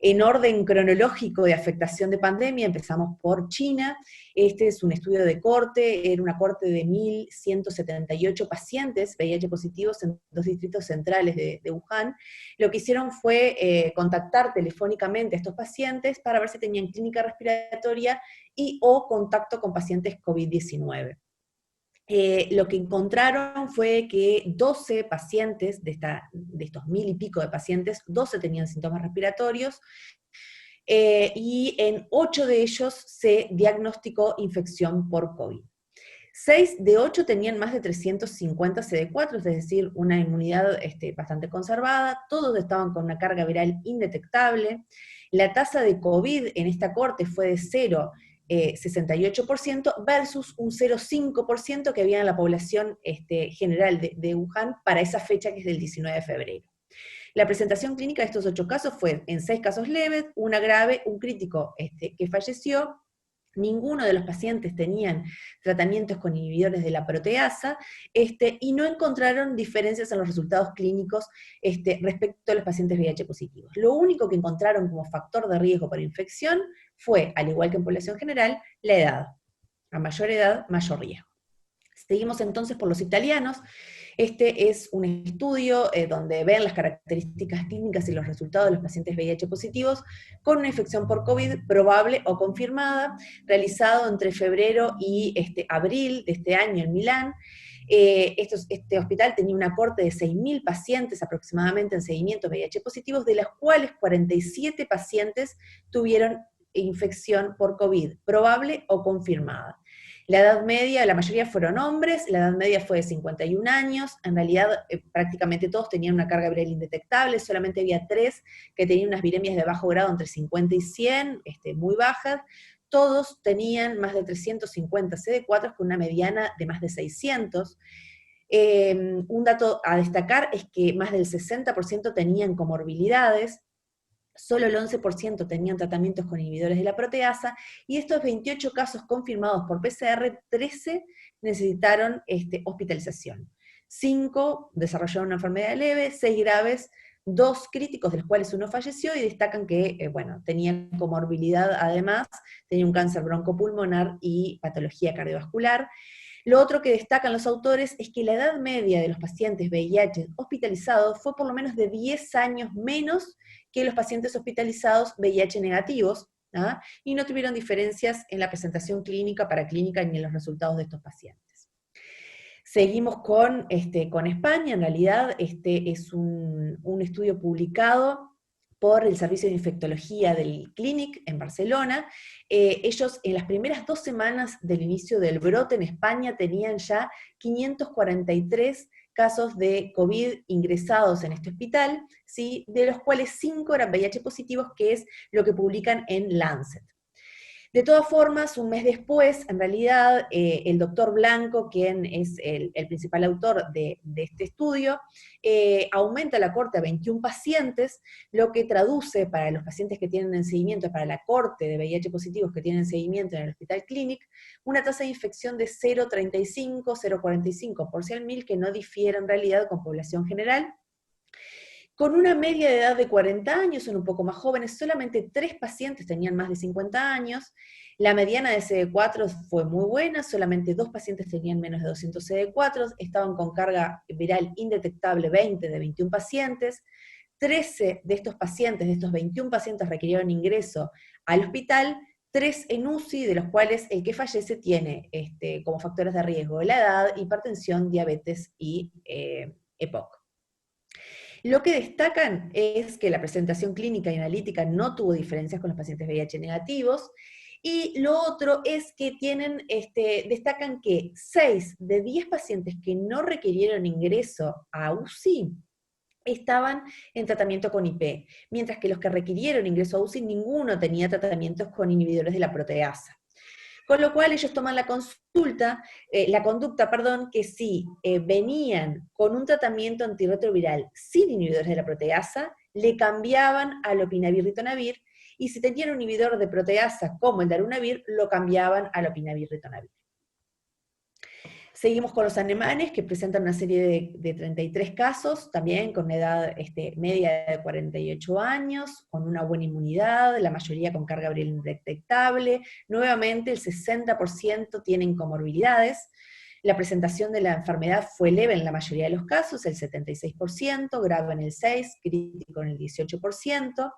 En orden cronológico de afectación de pandemia, empezamos por China. Este es un estudio de corte, era una corte de 1.178 pacientes VIH positivos en 2 distritos centrales de Wuhan. Lo que hicieron fue contactar telefónicamente a estos pacientes para ver si tenían clínica respiratoria y o contacto con pacientes COVID-19. Lo que encontraron fue que 12 pacientes, de estos 1.000 y pico de pacientes, 12 tenían síntomas respiratorios, y en 8 de ellos se diagnosticó infección por COVID. 6 de 8 tenían más de 350 CD4, es decir, una inmunidad bastante conservada, todos estaban con una carga viral indetectable. La tasa de COVID en esta corte fue de 0,68% versus un 0,5% que había en la población general de Wuhan para esa fecha, que es del 19 de febrero. La presentación clínica de estos 8 casos fue en 6 casos leves, una grave, un crítico que falleció. Ninguno de los pacientes tenían tratamientos con inhibidores de la proteasa, y no encontraron diferencias en los resultados clínicos respecto a los pacientes VIH positivos. Lo único que encontraron como factor de riesgo para infección fue, al igual que en población general, la edad. A mayor edad, mayor riesgo. Seguimos entonces por los italianos. Este es un estudio donde ven las características clínicas y los resultados de los pacientes VIH positivos con una infección por COVID probable o confirmada, realizado entre febrero y abril de este año en Milán. Este hospital tenía una corte de 6.000 pacientes aproximadamente en seguimiento VIH positivos, de las cuales 47 pacientes tuvieron infección por COVID probable o confirmada. La edad media, la mayoría fueron hombres, la edad media fue de 51 años, en realidad prácticamente todos tenían una carga viral indetectable, solamente había 3 que tenían unas viremias de bajo grado entre 50 y 100, muy bajas. Todos tenían más de 350 CD4 con una mediana de más de 600. Un dato a destacar es que más del 60% tenían comorbilidades, solo el 11% tenían tratamientos con inhibidores de la proteasa, y de estos 28 casos confirmados por PCR, 13 necesitaron hospitalización. 5 desarrollaron una enfermedad leve, 6 graves, 2 críticos, de los cuales 1 falleció, y destacan que, bueno, tenían comorbilidad además, tenía un cáncer broncopulmonar y patología cardiovascular. Lo otro que destacan los autores es que la edad media de los pacientes VIH hospitalizados fue por lo menos de 10 años menos que los pacientes hospitalizados VIH negativos, y no tuvieron diferencias en la presentación clínica, paraclínica, ni en los resultados de estos pacientes. Seguimos con España. En realidad este es un estudio publicado por el Servicio de Infectología del Clínic en Barcelona. Ellos en las primeras 2 semanas del inicio del brote en España tenían ya 543 casos de COVID ingresados en este hospital, ¿sí? De los cuales 5 eran VIH positivos, que es lo que publican en Lancet. De todas formas, un mes después, en realidad, el doctor Blanco, quien es el principal autor de este estudio, aumenta la corte a 21 pacientes, lo que traduce para los pacientes que tienen en seguimiento, para la corte de VIH positivos que tienen seguimiento en el Hospital Clínic, una tasa de infección de 0,35, 0,45 por 100.000, que no difiere en realidad con población general. Con una media de edad de 40 años, son un poco más jóvenes, solamente 3 pacientes tenían más de 50 años, la mediana de CD4 fue muy buena, solamente 2 pacientes tenían menos de 200 CD4, estaban con carga viral indetectable 20 de 21 pacientes, 13 de estos pacientes, de estos 21 pacientes, requirieron ingreso al hospital, 3 en UCI, de los cuales el que fallece tiene como factores de riesgo la edad, hipertensión, diabetes y EPOC. Lo que destacan es que la presentación clínica y analítica no tuvo diferencias con los pacientes VIH negativos, y lo otro es que destacan que 6 de 10 pacientes que no requirieron ingreso a UCI estaban en tratamiento con IP, mientras que los que requirieron ingreso a UCI, ninguno tenía tratamientos con inhibidores de la proteasa. Con lo cual ellos toman la conducta, que si venían con un tratamiento antirretroviral sin inhibidores de la proteasa, le cambiaban al opinavir-ritonavir, y si tenían un inhibidor de proteasa como el darunavir, lo cambiaban al opinavir-ritonavir. Seguimos con los alemanes, que presentan una serie de 33 casos, también con una edad media de 48 años, con una buena inmunidad, la mayoría con carga viral indetectable. Nuevamente, el 60% tienen comorbilidades. La presentación de la enfermedad fue leve en la mayoría de los casos, el 76%, grave en el 6%, crítico en el 18%.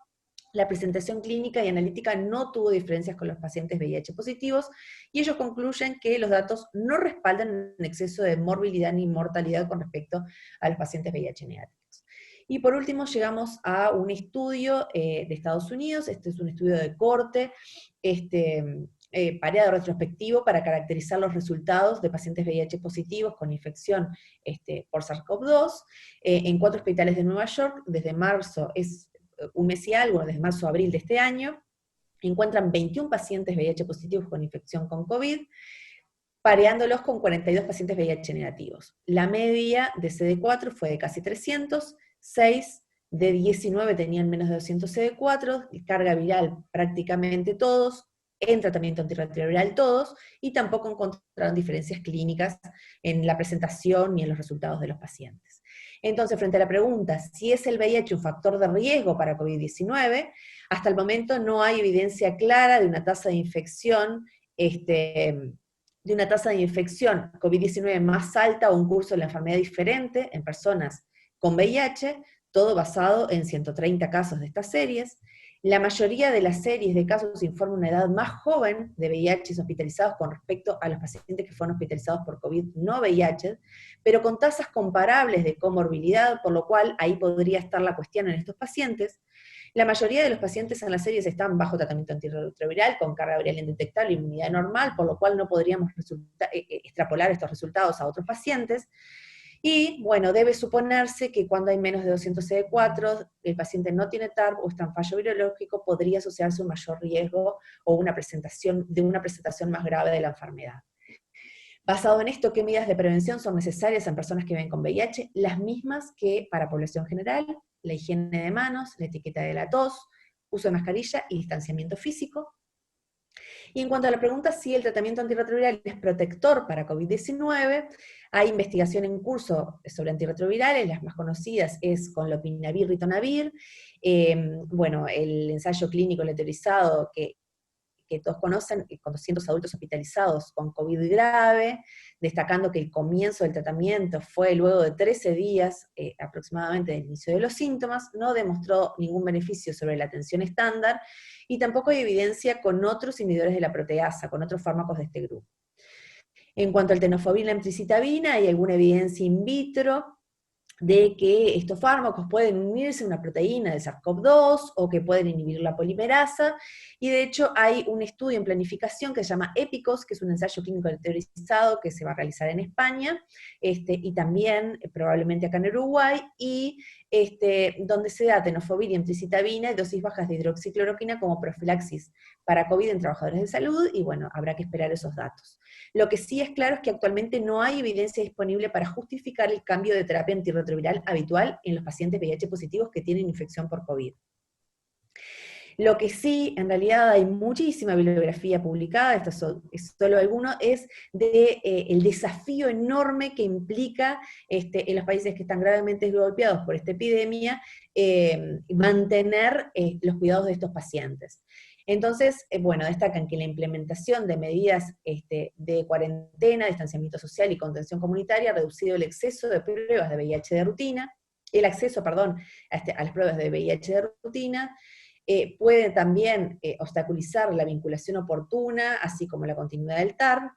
La presentación clínica y analítica no tuvo diferencias con los pacientes VIH positivos, y ellos concluyen que los datos no respaldan un exceso de morbilidad ni mortalidad con respecto a los pacientes VIH negativos. Y por último llegamos a un estudio de Estados Unidos. Este es un estudio de corte, pareado retrospectivo, para caracterizar los resultados de pacientes VIH positivos con infección por SARS-CoV-2, en 4 hospitales de Nueva York, desde marzo, un mes y algo, desde marzo a abril de este año. Encuentran 21 pacientes VIH positivos con infección con COVID, pareándolos con 42 pacientes VIH negativos. La media de CD4 fue de casi 300, 6 de 19 tenían menos de 200 CD4, carga viral prácticamente todos, en tratamiento antirretroviral todos, y tampoco encontraron diferencias clínicas en la presentación ni en los resultados de los pacientes. Entonces, frente a la pregunta, si es el VIH un factor de riesgo para COVID-19, hasta el momento no hay evidencia clara de una tasa de infección, COVID-19 más alta o un curso de la enfermedad diferente en personas con VIH, todo basado en 130 casos de estas series. La mayoría de las series de casos informan una edad más joven de VIH hospitalizados con respecto a los pacientes que fueron hospitalizados por COVID no VIH, pero con tasas comparables de comorbilidad, por lo cual ahí podría estar la cuestión en estos pacientes. La mayoría de los pacientes en las series están bajo tratamiento antirretroviral, con carga viral indetectable y inmunidad normal, por lo cual no podríamos extrapolar estos resultados a otros pacientes. Y, bueno, debe suponerse que cuando hay menos de 200 CD4, el paciente no tiene TARP o está en fallo virológico, podría asociarse un mayor riesgo o una presentación más grave de la enfermedad. Basado en esto, ¿qué medidas de prevención son necesarias en personas que viven con VIH? Las mismas que para población general: la higiene de manos, la etiqueta de la tos, uso de mascarilla y distanciamiento físico. Y en cuanto a la pregunta si el tratamiento antirretroviral es protector para COVID-19, hay investigación en curso sobre antirretrovirales. Las más conocidas es con lopinavir, ritonavir. Bueno, el ensayo clínico letrizado que todos conocen, con 200 adultos hospitalizados con COVID grave, destacando que el comienzo del tratamiento fue luego de 13 días aproximadamente del inicio de los síntomas, no demostró ningún beneficio sobre la atención estándar, y tampoco hay evidencia con otros inhibidores de la proteasa, con otros fármacos de este grupo. En cuanto al tenofovir y la emtricitabina, hay alguna evidencia in vitro de que estos fármacos pueden unirse a una proteína de SARS-CoV-2 o que pueden inhibir la polimerasa, y de hecho hay un estudio en planificación que se llama EPICOS, que es un ensayo clínico teorizado que se va a realizar en España, y también probablemente acá en Uruguay, y donde se da tenofovir y emtricitabina y dosis bajas de hidroxicloroquina como profilaxis para COVID en trabajadores de salud, y bueno, habrá que esperar esos datos. Lo que sí es claro es que actualmente no hay evidencia disponible para justificar el cambio de terapia antirretroviral habitual en los pacientes VIH positivos que tienen infección por COVID. Lo que sí, en realidad hay muchísima bibliografía publicada, esto es solo alguno, es el desafío enorme que implica en los países que están gravemente golpeados por esta epidemia, mantener los cuidados de estos pacientes. Entonces, bueno, destacan que la implementación de medidas de cuarentena, distanciamiento social y contención comunitaria ha reducido el exceso de pruebas de VIH de rutina, el acceso, perdón, a las pruebas de VIH de rutina. Puede también obstaculizar la vinculación oportuna, así como la continuidad del TARP.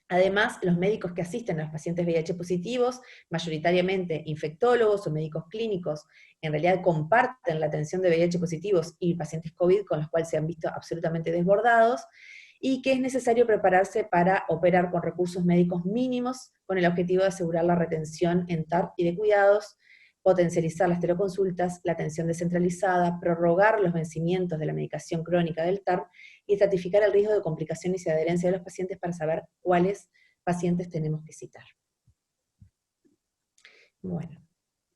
Además, los médicos que asisten a los pacientes VIH positivos, mayoritariamente infectólogos o médicos clínicos, en realidad comparten la atención de VIH positivos y pacientes COVID, con los cuales se han visto absolutamente desbordados, y que es necesario prepararse para operar con recursos médicos mínimos, con el objetivo de asegurar la retención en TARP y de cuidados, potencializar las teleconsultas, la atención descentralizada, prorrogar los vencimientos de la medicación crónica del TARP y estratificar el riesgo de complicaciones y adherencia de los pacientes para saber cuáles pacientes tenemos que citar. Bueno,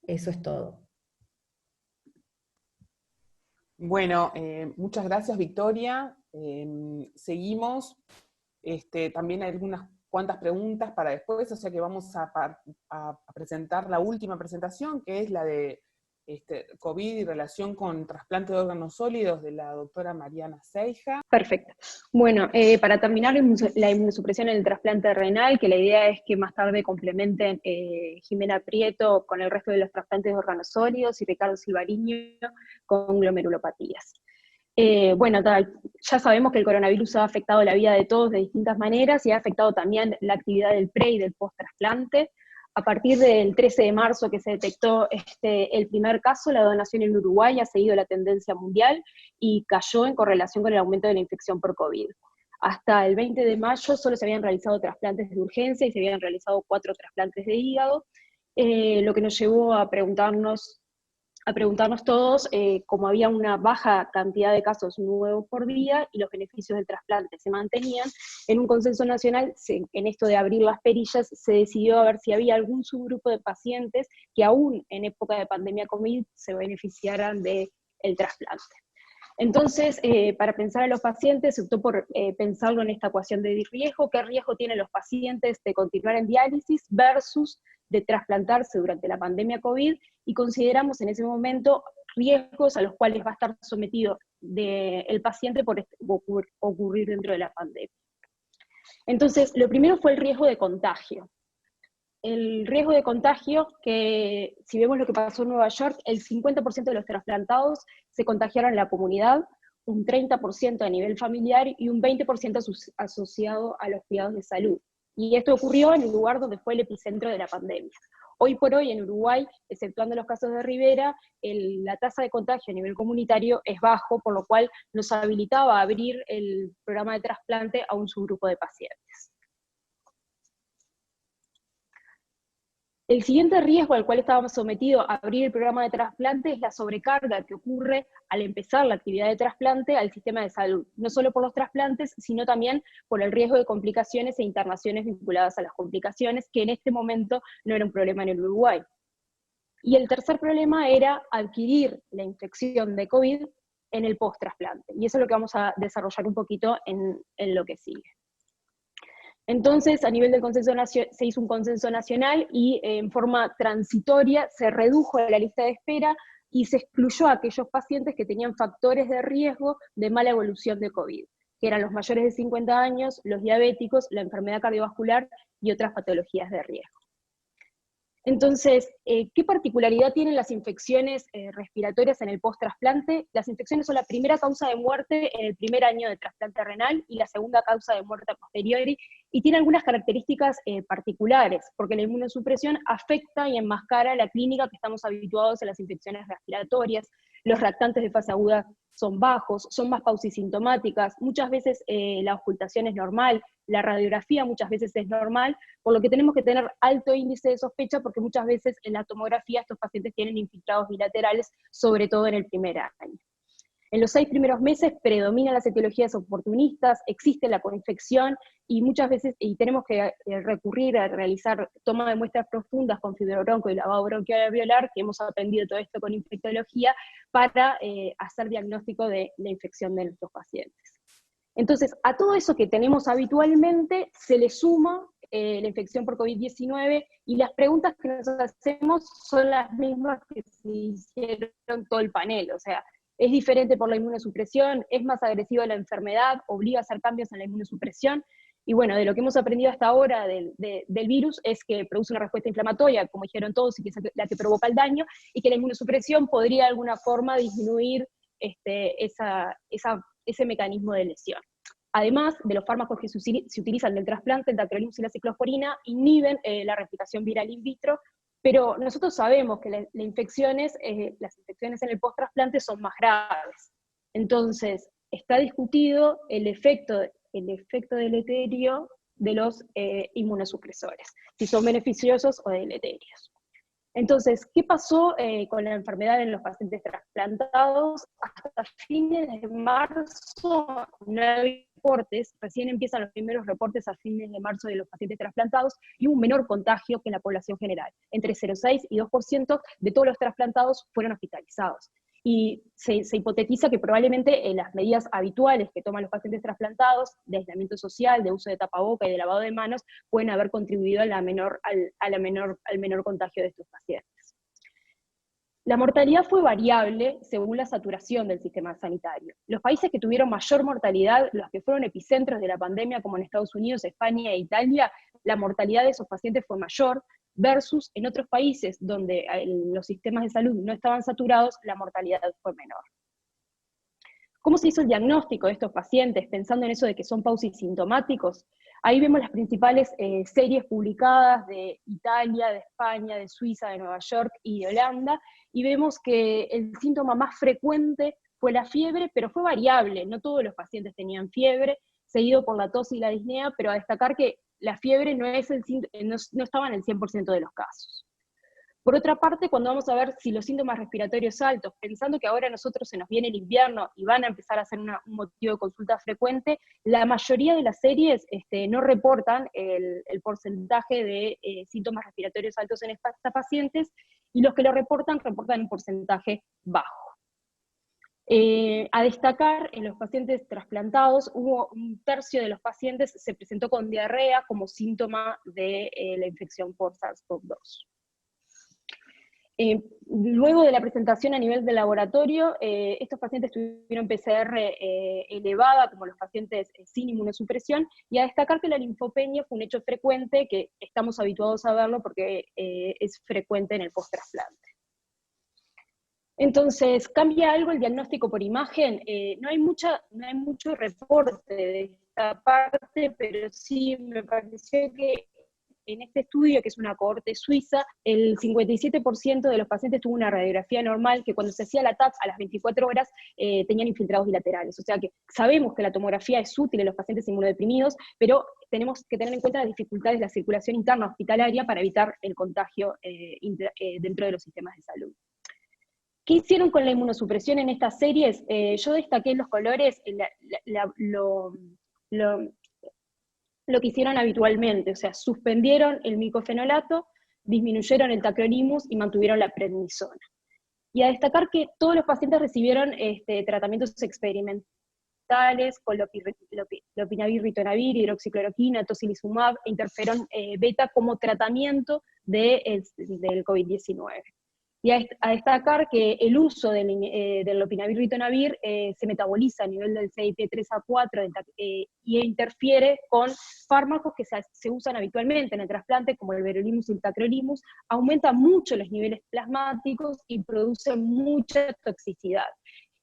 eso es todo. Bueno, muchas gracias, Victoria. Seguimos. También hay algunas cuantas preguntas para después, o sea que vamos a presentar la última presentación, que es la de COVID y relación con trasplante de órganos sólidos, de la doctora Mariana Seija. Perfecto. Bueno, para terminar la inmunosupresión en el trasplante renal, que la idea es que más tarde complementen Jimena Prieto con el resto de los trasplantes de órganos sólidos y Ricardo Silvariño con glomerulopatías. Bueno, ya sabemos que el coronavirus ha afectado la vida de todos de distintas maneras y ha afectado también la actividad del pre y del post-trasplante. A partir del 13 de marzo que se detectó el primer caso, la donación en Uruguay ha seguido la tendencia mundial y cayó en correlación con el aumento de la infección por COVID. Hasta el 20 de mayo solo se habían realizado trasplantes de urgencia y se habían realizado 4 trasplantes de hígado, lo que nos llevó a preguntarnos todos, como había una baja cantidad de casos nuevos por día y los beneficios del trasplante se mantenían, en un consenso nacional, en esto de abrir las perillas, se decidió a ver si había algún subgrupo de pacientes que aún en época de pandemia COVID se beneficiaran del trasplante. Entonces, para pensar a los pacientes, se optó por pensarlo en esta ecuación de riesgo: qué riesgo tienen los pacientes de continuar en diálisis versus de trasplantarse durante la pandemia COVID, y consideramos en ese momento riesgos a los cuales va a estar sometido el paciente por ocurrir dentro de la pandemia. Entonces, lo primero fue el riesgo de contagio. El riesgo de contagio, que si vemos lo que pasó en Nueva York, el 50% de los trasplantados se contagiaron en la comunidad, un 30% a nivel familiar y un 20% asociado a los cuidados de salud. Y esto ocurrió en el lugar donde fue el epicentro de la pandemia. Hoy por hoy en Uruguay, exceptuando los casos de Rivera, la tasa de contagio a nivel comunitario es bajo, por lo cual nos habilitaba a abrir el programa de trasplante a un subgrupo de pacientes. El siguiente riesgo al cual estábamos sometidos a abrir el programa de trasplante es la sobrecarga que ocurre al empezar la actividad de trasplante al sistema de salud, no solo por los trasplantes, sino también por el riesgo de complicaciones e internaciones vinculadas a las complicaciones, que en este momento no era un problema en el Uruguay. Y el tercer problema era adquirir la infección de COVID en el post-trasplante, y eso es lo que vamos a desarrollar un poquito en lo que sigue. Entonces, a nivel del consenso se hizo un consenso nacional y en forma transitoria se redujo la lista de espera y se excluyó a aquellos pacientes que tenían factores de riesgo de mala evolución de COVID, que eran los mayores de 50 años, los diabéticos, la enfermedad cardiovascular y otras patologías de riesgo. Entonces, ¿qué particularidad tienen las infecciones respiratorias en el post-trasplante? Las infecciones son la primera causa de muerte en el primer año de trasplante renal y la segunda causa de muerte a posteriori, y tiene algunas características particulares, porque la inmunosupresión afecta y enmascara la clínica que estamos habituados a las infecciones respiratorias. Los reactantes de fase aguda son bajos, son más pausisintomáticas, muchas veces la ocultación es normal, la radiografía muchas veces es normal, por lo que tenemos que tener alto índice de sospecha, porque muchas veces en la tomografía estos pacientes tienen infiltrados bilaterales, sobre todo en el primer año. En los 6 primeros meses predominan las etiologías oportunistas, existe la coinfección, y muchas veces tenemos que recurrir a realizar toma de muestras profundas con fibrobronco y lavado bronquialveolar, que hemos aprendido todo esto con infectología, para hacer diagnóstico de la infección de nuestros pacientes. Entonces, a todo eso que tenemos habitualmente se le suma la infección por COVID-19, y las preguntas que nos hacemos son las mismas que se hicieron todo el panel, o sea, ¿es diferente por la inmunosupresión? ¿Es más agresiva la enfermedad? ¿Obliga a hacer cambios en la inmunosupresión? Y bueno, de lo que hemos aprendido hasta ahora del virus es que produce una respuesta inflamatoria, como dijeron todos, y que es la que provoca el daño, y que la inmunosupresión podría de alguna forma disminuir ese mecanismo de lesión. Además de los fármacos que se utilizan del trasplante, el tacrolimus y la ciclosporina, inhiben la replicación viral in vitro, pero nosotros sabemos que las infecciones en el post-trasplante son más graves. Entonces, está discutido el efecto deleterio de los inmunosupresores, si son beneficiosos o deleterios. Entonces, ¿qué pasó con la enfermedad en los pacientes trasplantados? Hasta fines de marzo no había reportes, recién empiezan los primeros reportes a fines de marzo de los pacientes trasplantados, y hubo un menor contagio que en la población general. Entre 0,6 y 2% de todos los trasplantados fueron hospitalizados. Y se hipotetiza que probablemente las medidas habituales que toman los pacientes trasplantados, de aislamiento social, de uso de tapaboca y de lavado de manos, pueden haber contribuido al menor contagio de estos pacientes. La mortalidad fue variable según la saturación del sistema sanitario. Los países que tuvieron mayor mortalidad, los que fueron epicentros de la pandemia, como en Estados Unidos, España e Italia, la mortalidad de esos pacientes fue mayor, versus en otros países donde los sistemas de salud no estaban saturados, la mortalidad fue menor. ¿Cómo se hizo el diagnóstico de estos pacientes, pensando en eso de que son pausisintomáticos? Ahí vemos las principales series publicadas de Italia, de España, de Suiza, de Nueva York y de Holanda, y vemos que el síntoma más frecuente fue la fiebre, pero fue variable, no todos los pacientes tenían fiebre, seguido por la tos y la disnea, pero a destacar que la fiebre no estaba en el 100% de los casos. Por otra parte, cuando vamos a ver si los síntomas respiratorios altos, pensando que ahora a nosotros se nos viene el invierno y van a empezar a ser un motivo de consulta frecuente, la mayoría de las series no reportan el porcentaje de síntomas respiratorios altos en estas pacientes, y los que lo reportan un porcentaje bajo. A destacar, en los pacientes trasplantados, hubo un tercio de los pacientes se presentó con diarrea como síntoma de la infección por SARS-CoV-2. Luego de la presentación a nivel de laboratorio, estos pacientes tuvieron PCR elevada, como los pacientes sin inmunosupresión, y a destacar que la linfopenia fue un hecho frecuente, que estamos habituados a verlo porque es frecuente en el post-trasplante. Entonces, ¿cambia algo el diagnóstico por imagen? No hay mucho reporte de esta parte, pero sí me pareció que en este estudio, que es una cohorte suiza, el 57% de los pacientes tuvo una radiografía normal, que cuando se hacía la TAC a las 24 horas tenían infiltrados bilaterales. O sea que sabemos que la tomografía es útil en los pacientes inmunodeprimidos, pero tenemos que tener en cuenta las dificultades de la circulación interna hospitalaria para evitar el contagio dentro de los sistemas de salud. ¿Qué hicieron con la inmunosupresión en estas series? Yo destaqué en los colores lo que hicieron habitualmente, o sea, suspendieron el micofenolato, disminuyeron el tacrolimus y mantuvieron la prednisona. Y a destacar que todos los pacientes recibieron tratamientos experimentales con lopinavir, ritonavir, hidroxicloroquina, tocilizumab e interferón beta como tratamiento del COVID-19. Y a destacar que el uso del lopinavir ritonavir se metaboliza a nivel del CYP3A4 y interfiere con fármacos que se usan habitualmente en el trasplante, como el verolimus y el tacrolimus, aumenta mucho los niveles plasmáticos y produce mucha toxicidad.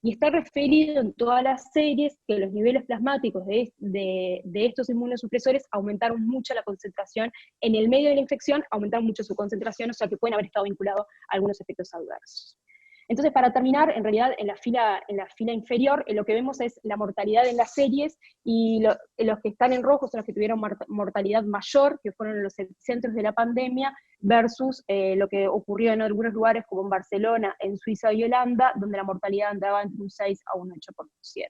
Y está referido en todas las series que los niveles plasmáticos de estos inmunosupresores aumentaron mucho la concentración en el medio de la infección, aumentaron mucho su concentración, o sea que pueden haber estado vinculados a algunos efectos adversos. Entonces, para terminar, en realidad en la fila inferior, lo que vemos es la mortalidad en las series, y los que están en rojo son los que tuvieron mortalidad mayor, que fueron los epicentros de la pandemia, versus lo que ocurrió en algunos lugares, como en Barcelona, en Suiza y Holanda, donde la mortalidad andaba entre un 6 a un 8%.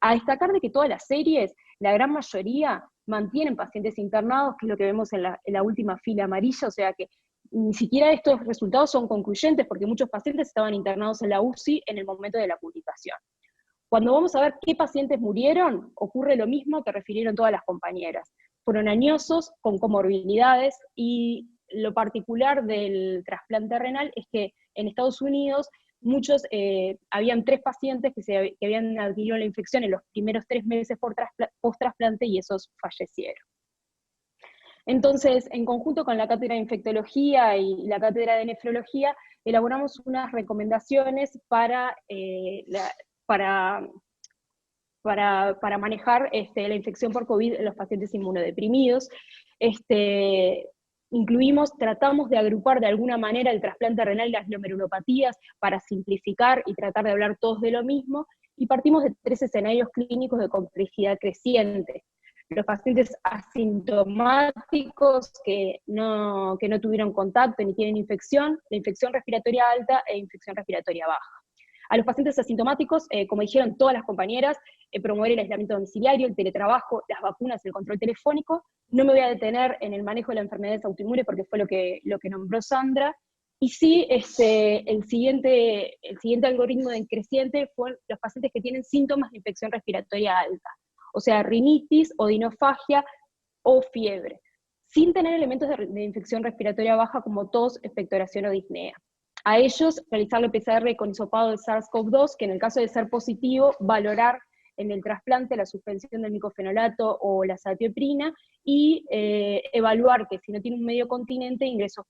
A destacar de que todas las series, la gran mayoría, mantienen pacientes internados, que es lo que vemos en la última fila amarilla, o sea que ni siquiera estos resultados son concluyentes, porque muchos pacientes estaban internados en la UCI en el momento de la publicación. Cuando vamos a ver qué pacientes murieron, ocurre lo mismo que refirieron todas las compañeras. Fueron añosos, con comorbilidades, y lo particular del trasplante renal es que en Estados Unidos habían 3 pacientes que habían adquirido la infección en los primeros 3 meses post-trasplante, y esos fallecieron. Entonces, en conjunto con la cátedra de infectología y la cátedra de nefrología, elaboramos unas recomendaciones para manejar la infección por COVID en los pacientes inmunodeprimidos. Tratamos de agrupar de alguna manera el trasplante renal y las glomerulopatías para simplificar y tratar de hablar todos de lo mismo, y partimos de 3 escenarios clínicos de complejidad creciente. los pacientes asintomáticos que no tuvieron contacto ni tienen infección, la infección respiratoria alta e infección respiratoria baja. A los pacientes asintomáticos, como dijeron todas las compañeras, promover el aislamiento domiciliario, el teletrabajo, las vacunas, el control telefónico. No me voy a detener en el manejo de las enfermedades autoinmunes porque fue lo que nombró Sandra. Y sí, el siguiente algoritmo decreciente fue los pacientes que tienen síntomas de infección respiratoria alta, o sea, rinitis, odinofagia o fiebre, sin tener elementos de infección respiratoria baja como tos, expectoración o disnea. A ellos, realizar el PCR con hisopado de SARS-CoV-2, que en el caso de ser positivo, valorar en el trasplante la suspensión del micofenolato o la azatioprina, y evaluar que si no tiene un medio continente, ingreso.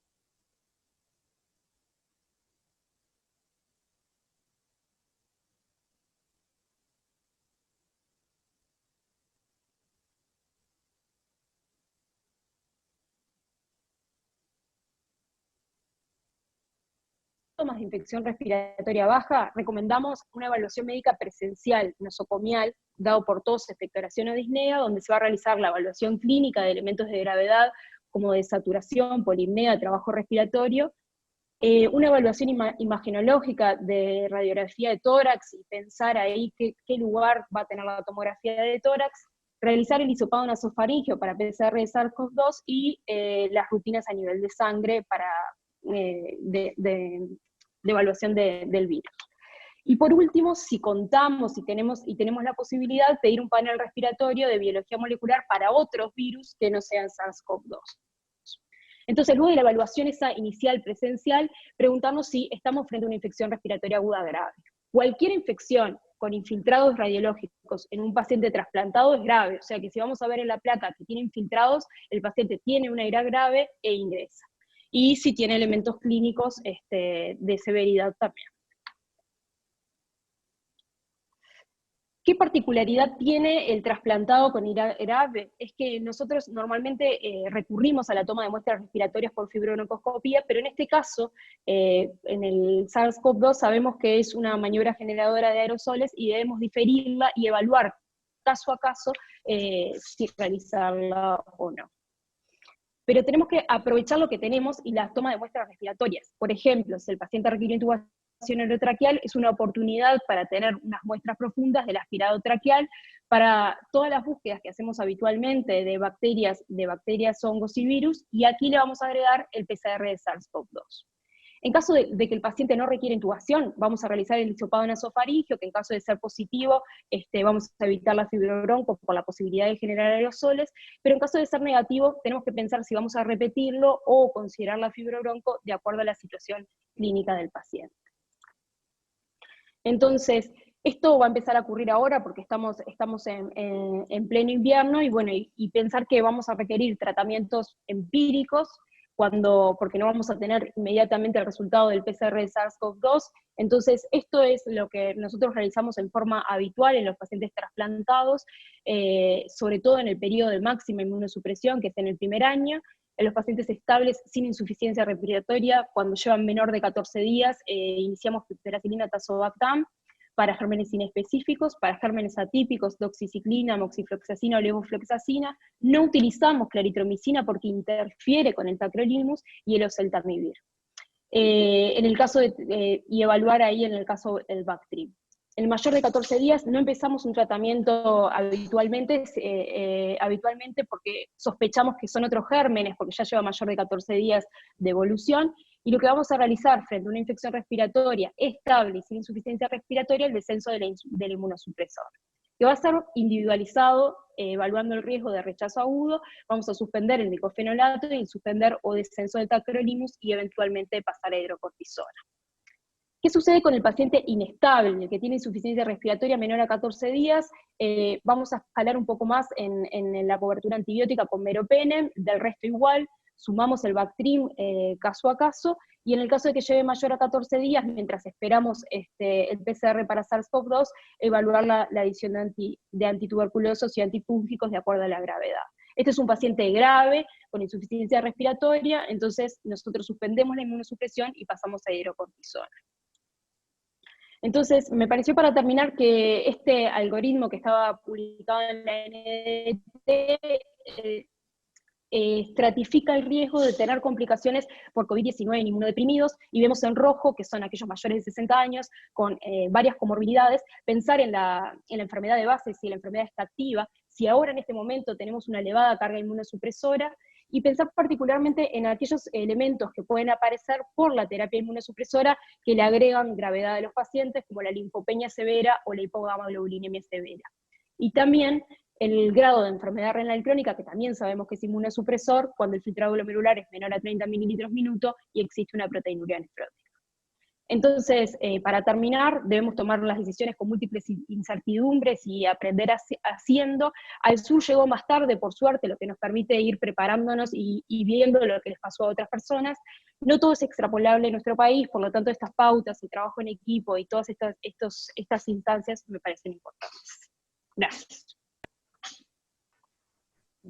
Síntomas de infección respiratoria baja, recomendamos una evaluación médica presencial, nosocomial, dado por tos, expectoración o disnea, donde se va a realizar la evaluación clínica de elementos de gravedad, como de saturación, polipnea, trabajo respiratorio, una evaluación imagenológica de radiografía de tórax, y pensar ahí qué lugar va a tener la tomografía de tórax, realizar el hisopado nasofaringeo para PCR de SARS-CoV-2, y las rutinas a nivel de sangre para de evaluación del virus. Y por último, si contamos y tenemos la posibilidad, pedir un panel respiratorio de biología molecular para otros virus que no sean SARS-CoV-2. Entonces, luego de la evaluación esa inicial presencial, preguntarnos si estamos frente a una infección respiratoria aguda grave. Cualquier infección con infiltrados radiológicos en un paciente trasplantado es grave, o sea que si vamos a ver en la placa que tiene infiltrados, el paciente tiene una herida grave e ingresa. Y si tiene elementos clínicos de severidad también. ¿Qué particularidad tiene el trasplantado con herida grave? Es que nosotros normalmente recurrimos a la toma de muestras respiratorias por fibrobroncoscopía, pero en este caso, en el SARS-CoV-2 sabemos que es una maniobra generadora de aerosoles y debemos diferirla y evaluar caso a caso si realizarla o no. Pero tenemos que aprovechar lo que tenemos y la toma de muestras respiratorias. Por ejemplo, si el paciente requiere intubación orotraqueal, es una oportunidad para tener unas muestras profundas del aspirado traqueal para todas las búsquedas que hacemos habitualmente de bacterias, hongos y virus, y aquí le vamos a agregar el PCR de SARS-CoV-2. En caso de que el paciente no requiere intubación, vamos a realizar el hisopado nasofaríngeo, que en caso de ser positivo, vamos a evitar la fibrobronco por la posibilidad de generar aerosoles, pero en caso de ser negativo, tenemos que pensar si vamos a repetirlo o considerar la fibrobronco de acuerdo a la situación clínica del paciente. Entonces, esto va a empezar a ocurrir ahora porque estamos en pleno invierno, y bueno, y pensar que vamos a requerir tratamientos empíricos, porque no vamos a tener inmediatamente el resultado del PCR de SARS-CoV-2, entonces esto es lo que nosotros realizamos en forma habitual en los pacientes trasplantados, sobre todo en el periodo de máxima inmunosupresión, que es en el primer año, en los pacientes estables sin insuficiencia respiratoria, cuando llevan menor de 14 días, iniciamos piperacilina tazobactam, para gérmenes inespecíficos, para gérmenes atípicos, doxiciclina, moxifloxacina o levofloxacina. No utilizamos claritromicina porque interfiere con el tacrolimus y el oseltamivir. En el caso y evaluar ahí en el caso el Bactrim. En mayor de 14 días no empezamos un tratamiento habitualmente porque sospechamos que son otros gérmenes, porque ya lleva mayor de 14 días de evolución, y lo que vamos a realizar frente a una infección respiratoria estable y sin insuficiencia respiratoria, el descenso del inmunosupresor, que va a ser individualizado, evaluando el riesgo de rechazo agudo. Vamos a suspender el micofenolato y suspender o descenso del tacrolimus y eventualmente pasar a hidrocortisona. ¿Qué sucede con el paciente inestable, el que tiene insuficiencia respiratoria menor a 14 días? Vamos a escalar un poco más en la cobertura antibiótica con meropenem, del resto igual, sumamos el Bactrim caso a caso, y en el caso de que lleve mayor a 14 días, mientras esperamos el PCR para SARS-CoV-2, evaluar la adición de antituberculosos y antipúngicos de acuerdo a la gravedad. Este es un paciente grave, con insuficiencia respiratoria, entonces nosotros suspendemos la inmunosupresión y pasamos a hidrocortisona. Entonces, me pareció para terminar que este algoritmo que estaba publicado en la NDT estratifica el riesgo de tener complicaciones por COVID-19 en inmunodeprimidos, y vemos en rojo, que son aquellos mayores de 60 años, con varias comorbilidades, pensar en la enfermedad de base, si la enfermedad está activa, si ahora en este momento tenemos una elevada carga inmunosupresora, y pensar particularmente en aquellos elementos que pueden aparecer por la terapia inmunosupresora que le agregan gravedad a los pacientes, como la linfopenia severa o la hipogamaglobulinemia severa. Y también el grado de enfermedad renal crónica, que también sabemos que es inmunosupresor, cuando el filtrado glomerular es menor a 30 mililitros minuto y existe una proteinuria nefrótica. Entonces, para terminar, debemos tomar las decisiones con múltiples incertidumbres y aprender haciendo. Al sur llegó más tarde, por suerte, lo que nos permite ir preparándonos y viendo lo que les pasó a otras personas. No todo es extrapolable en nuestro país, por lo tanto estas pautas, el trabajo en equipo y todas estas instancias me parecen importantes. Gracias.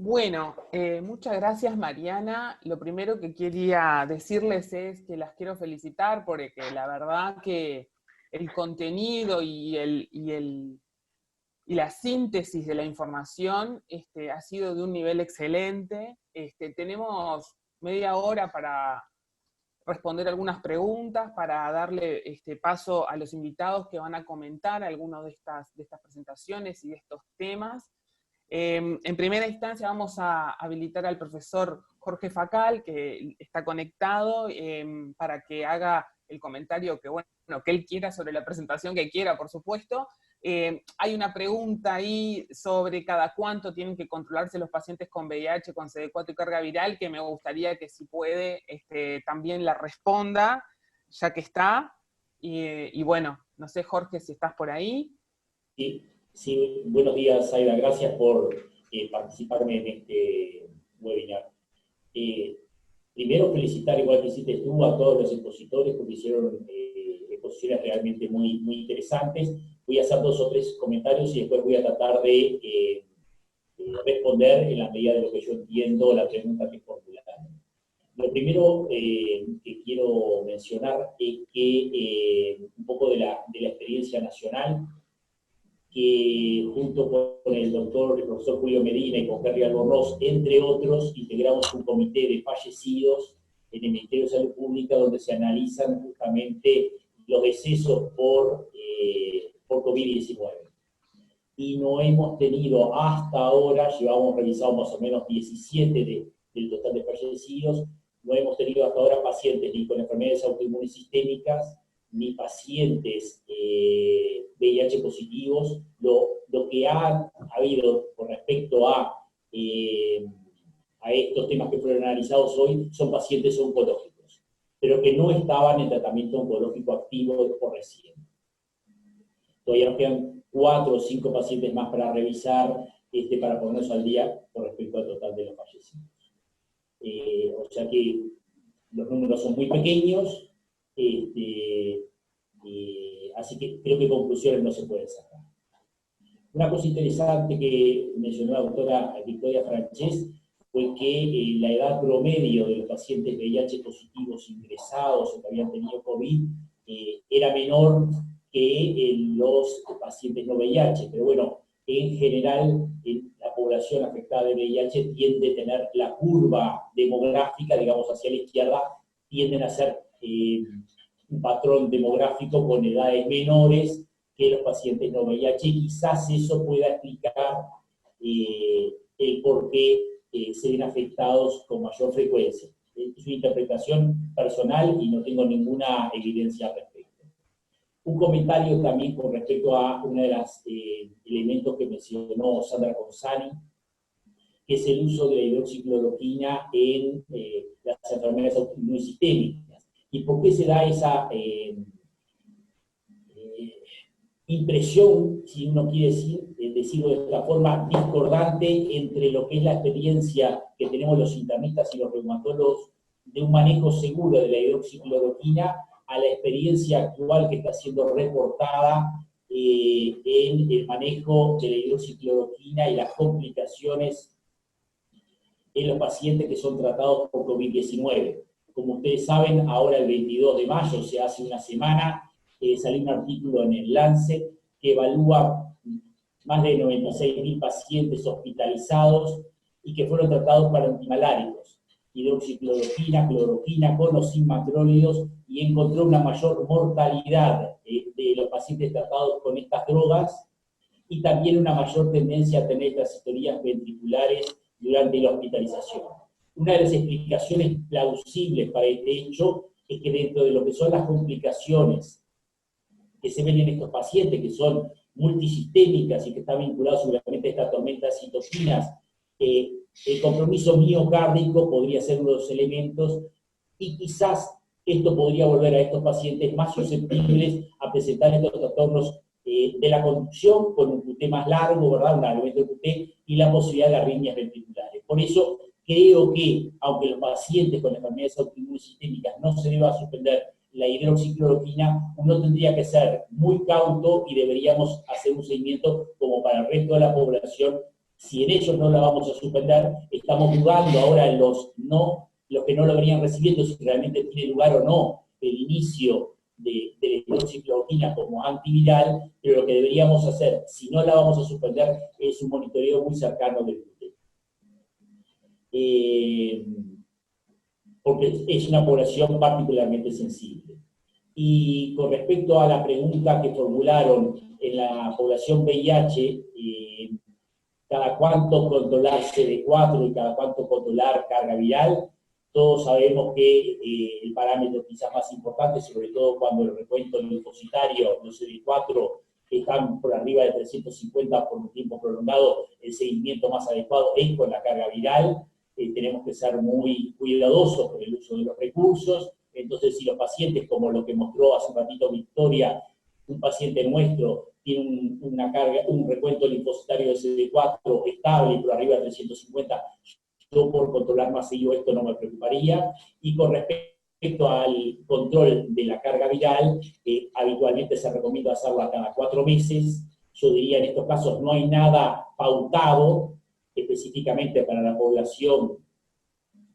Bueno, muchas gracias, Mariana. Lo primero que quería decirles es que las quiero felicitar porque la verdad que el contenido y la síntesis de la información ha sido de un nivel excelente. Tenemos media hora para responder algunas preguntas, para darle paso a los invitados que van a comentar algunas de estas presentaciones y de estos temas. En primera instancia vamos a habilitar al profesor Jorge Facal, que está conectado, para que haga el comentario que él quiera sobre la presentación que quiera, por supuesto. Hay una pregunta ahí sobre cada cuánto tienen que controlarse los pacientes con VIH, con CD4 y carga viral, que me gustaría que si puede también la responda, ya que está. Y bueno, no sé, Jorge, si estás por ahí. Sí, buenos días, Aida. Gracias por participarme en este webinar. Primero, felicitar, igual que hiciste tú, a todos los expositores porque hicieron exposiciones realmente muy, muy interesantes. Voy a hacer 2 o 3 comentarios y después voy a tratar de responder en la medida de lo que yo entiendo la pregunta que formularon. Lo primero que quiero mencionar es que un poco de la experiencia nacional, que junto con el profesor Julio Medina y con Henry Albornoz, entre otros, integramos un comité de fallecidos en el Ministerio de Salud Pública donde se analizan justamente los decesos por COVID-19. Y no hemos tenido hasta ahora, llevamos revisado más o menos 17 del total de fallecidos, no hemos tenido hasta ahora pacientes ni con enfermedades autoinmunes sistémicas, ni pacientes VIH positivos. Lo que ha habido con respecto a estos temas que fueron analizados hoy son pacientes oncológicos, pero que no estaban en tratamiento oncológico activo por recién. Todavía nos quedan 4 o 5 pacientes más para revisar, para ponernos al día con respecto al total de los fallecidos. O sea que los números son muy pequeños, así que creo que conclusiones no se pueden sacar. Una cosa interesante que mencionó la doctora Victoria Francés fue que la edad promedio de los pacientes VIH positivos ingresados o que habían tenido COVID era menor que los pacientes no VIH, pero bueno, en general la población afectada de VIH tiende a tener la curva demográfica, digamos, hacia la izquierda, tienden a ser un patrón demográfico con edades menores que los pacientes no VIH. Quizás eso pueda explicar el por qué se ven afectados con mayor frecuencia. Es una interpretación personal y no tengo ninguna evidencia al respecto. Un comentario también con respecto a uno de los elementos que mencionó Sandra Consani, que es el uso de la hidroxicloroquina en las enfermedades autoinmunes sistémicas. ¿Y por qué se da esa impresión, si uno quiere decirlo de esta forma, discordante entre lo que es la experiencia que tenemos los internistas y los reumatólogos de un manejo seguro de la hidroxicloroquina a la experiencia actual que está siendo reportada en el manejo de la hidroxicloroquina y las complicaciones en los pacientes que son tratados por COVID-19? Como ustedes saben, ahora el 22 de mayo, se hace una semana, salió un artículo en el Lancet que evalúa más de 96.000 pacientes hospitalizados y que fueron tratados para antimaláricos, hidroxicloroquina, cloroquina, con o sin macrólidos, y encontró una mayor mortalidad de los pacientes tratados con estas drogas, y también una mayor tendencia a tener trayectorias ventriculares durante la hospitalización. Una de las explicaciones plausibles para este hecho es que dentro de lo que son las complicaciones que se ven en estos pacientes, que son multisistémicas y que están vinculadas seguramente a esta tormenta de citoquinas, el compromiso miocárdico podría ser uno de los elementos, y quizás esto podría volver a estos pacientes más susceptibles a presentar estos trastornos de la conducción, con un QT más largo, ¿verdad? Un aumento del QT, y la posibilidad de arritmias ventriculares. Por eso creo que, aunque los pacientes con enfermedades autoinmunes sistémicas no se deba suspender la hidroxicloroquina, uno tendría que ser muy cauto y deberíamos hacer un seguimiento como para el resto de la población. Si en ellos no la vamos a suspender, estamos dudando ahora en los que no lo venían recibiendo, si realmente tiene lugar o no el inicio de la hidroxicloroquina como antiviral, pero lo que deberíamos hacer, si no la vamos a suspender, es un monitoreo muy cercano del gluten. Porque es una población particularmente sensible. Y con respecto a la pregunta que formularon en la población VIH, cada cuánto controlar CD4 y cada cuánto controlar carga viral, todos sabemos que el parámetro quizás más importante, sobre todo cuando el recuento linfocitario, los CD4, están por arriba de 350 por un tiempo prolongado, el seguimiento más adecuado es con la carga viral. Tenemos que ser muy cuidadosos con el uso de los recursos. Entonces, si los pacientes, como lo que mostró hace un ratito Victoria, un paciente nuestro tiene un recuento linfocitario de CD4 estable por arriba de 350, yo por controlar más seguido esto no me preocuparía. Y con respecto al control de la carga viral, habitualmente se recomienda hacerlo cada 4 meses. Yo diría en estos casos no hay nada pautado específicamente para la población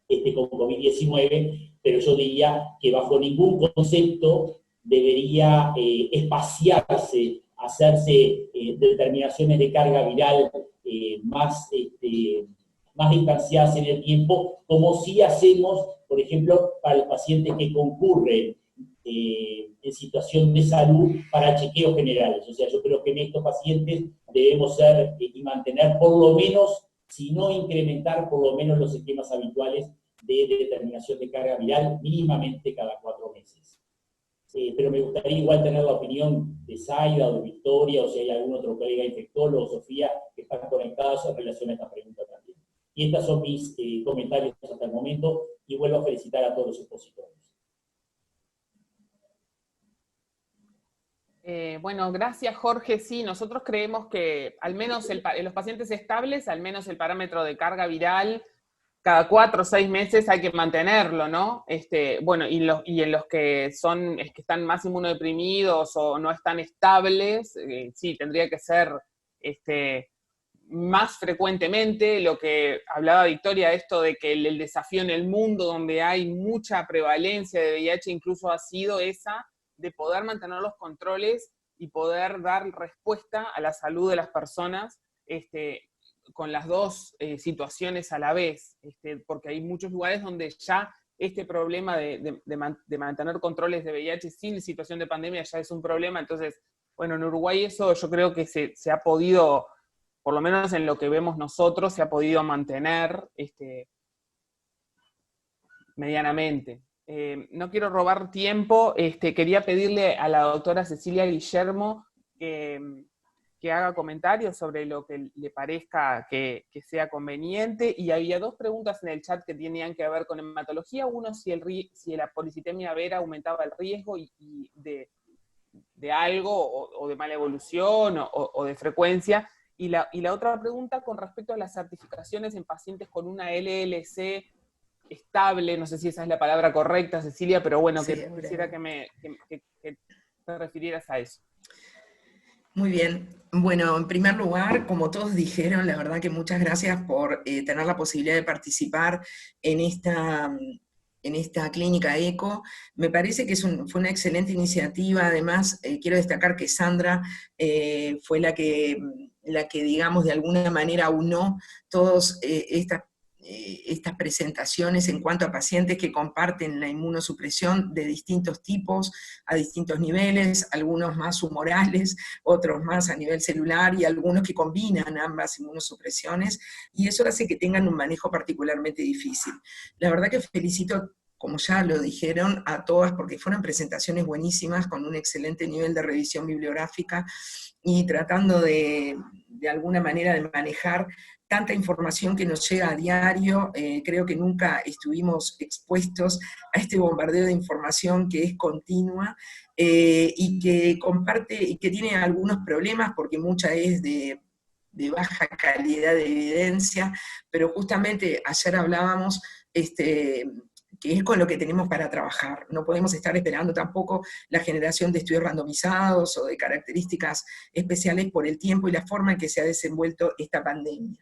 con COVID-19, pero yo diría que bajo ningún concepto debería espaciarse, hacerse determinaciones de carga viral más distanciadas en el tiempo, como si hacemos, por ejemplo, para los pacientes que concurren en situación de salud para chequeos generales. O sea, yo creo que en estos pacientes debemos ser y mantener por lo menos, si no incrementar por lo menos los esquemas habituales de determinación de carga viral mínimamente cada 4 meses. Pero me gustaría igual tener la opinión de Zaida o de Victoria, o si hay algún otro colega infectólogo, Sofía, que están conectados en relación a esta pregunta también. Y estos son mis comentarios hasta el momento, y vuelvo a felicitar a todos los expositores. Bueno, gracias Jorge. Sí, nosotros creemos que al menos en los pacientes estables, al menos el parámetro de carga viral, cada 4 o 6 meses hay que mantenerlo, ¿no? Bueno, y en los que están más inmunodeprimidos o no están estables, sí, tendría que ser más frecuentemente. Lo que hablaba Victoria, esto de que el desafío en el mundo donde hay mucha prevalencia de VIH incluso ha sido esa de poder mantener los controles y poder dar respuesta a la salud de las personas con las dos situaciones a la vez, porque hay muchos lugares donde ya este problema de mantener controles de VIH sin situación de pandemia ya es un problema. Entonces, bueno, en Uruguay eso yo creo que se ha podido, por lo menos en lo que vemos nosotros, se ha podido mantener medianamente. No quiero robar tiempo, quería pedirle a la doctora Cecilia Guillermo que haga comentarios sobre lo que le parezca que sea conveniente, y había 2 preguntas en el chat que tenían que ver con hematología. Uno, si la policitemia vera aumentaba el riesgo de algo, o de mala evolución, o de frecuencia, y la otra pregunta con respecto a las certificaciones en pacientes con una LLC estable, no sé si esa es la palabra correcta, Cecilia, pero bueno, sí, quisiera que te refirieras a eso. Muy bien. Bueno, en primer lugar, como todos dijeron, la verdad que muchas gracias por tener la posibilidad de participar en en esta clínica ECO. Me parece que fue una excelente iniciativa. Además, quiero destacar que Sandra fue la que, digamos, de alguna manera unó todas estas presentaciones en cuanto a pacientes que comparten la inmunosupresión de distintos tipos, a distintos niveles, algunos más humorales, otros más a nivel celular, y algunos que combinan ambas inmunosupresiones, y eso hace que tengan un manejo particularmente difícil. La verdad que felicito, como ya lo dijeron, a todas, porque fueron presentaciones buenísimas, con un excelente nivel de revisión bibliográfica, y tratando de alguna manera de manejar tanta información que nos llega a diario. Creo que nunca estuvimos expuestos a este bombardeo de información que es continua, y que comparte, y que tiene algunos problemas, porque mucha es de baja calidad de evidencia, pero justamente ayer hablábamos, que es con lo que tenemos para trabajar. No podemos estar esperando tampoco la generación de estudios randomizados o de características especiales por el tiempo y la forma en que se ha desenvuelto esta pandemia.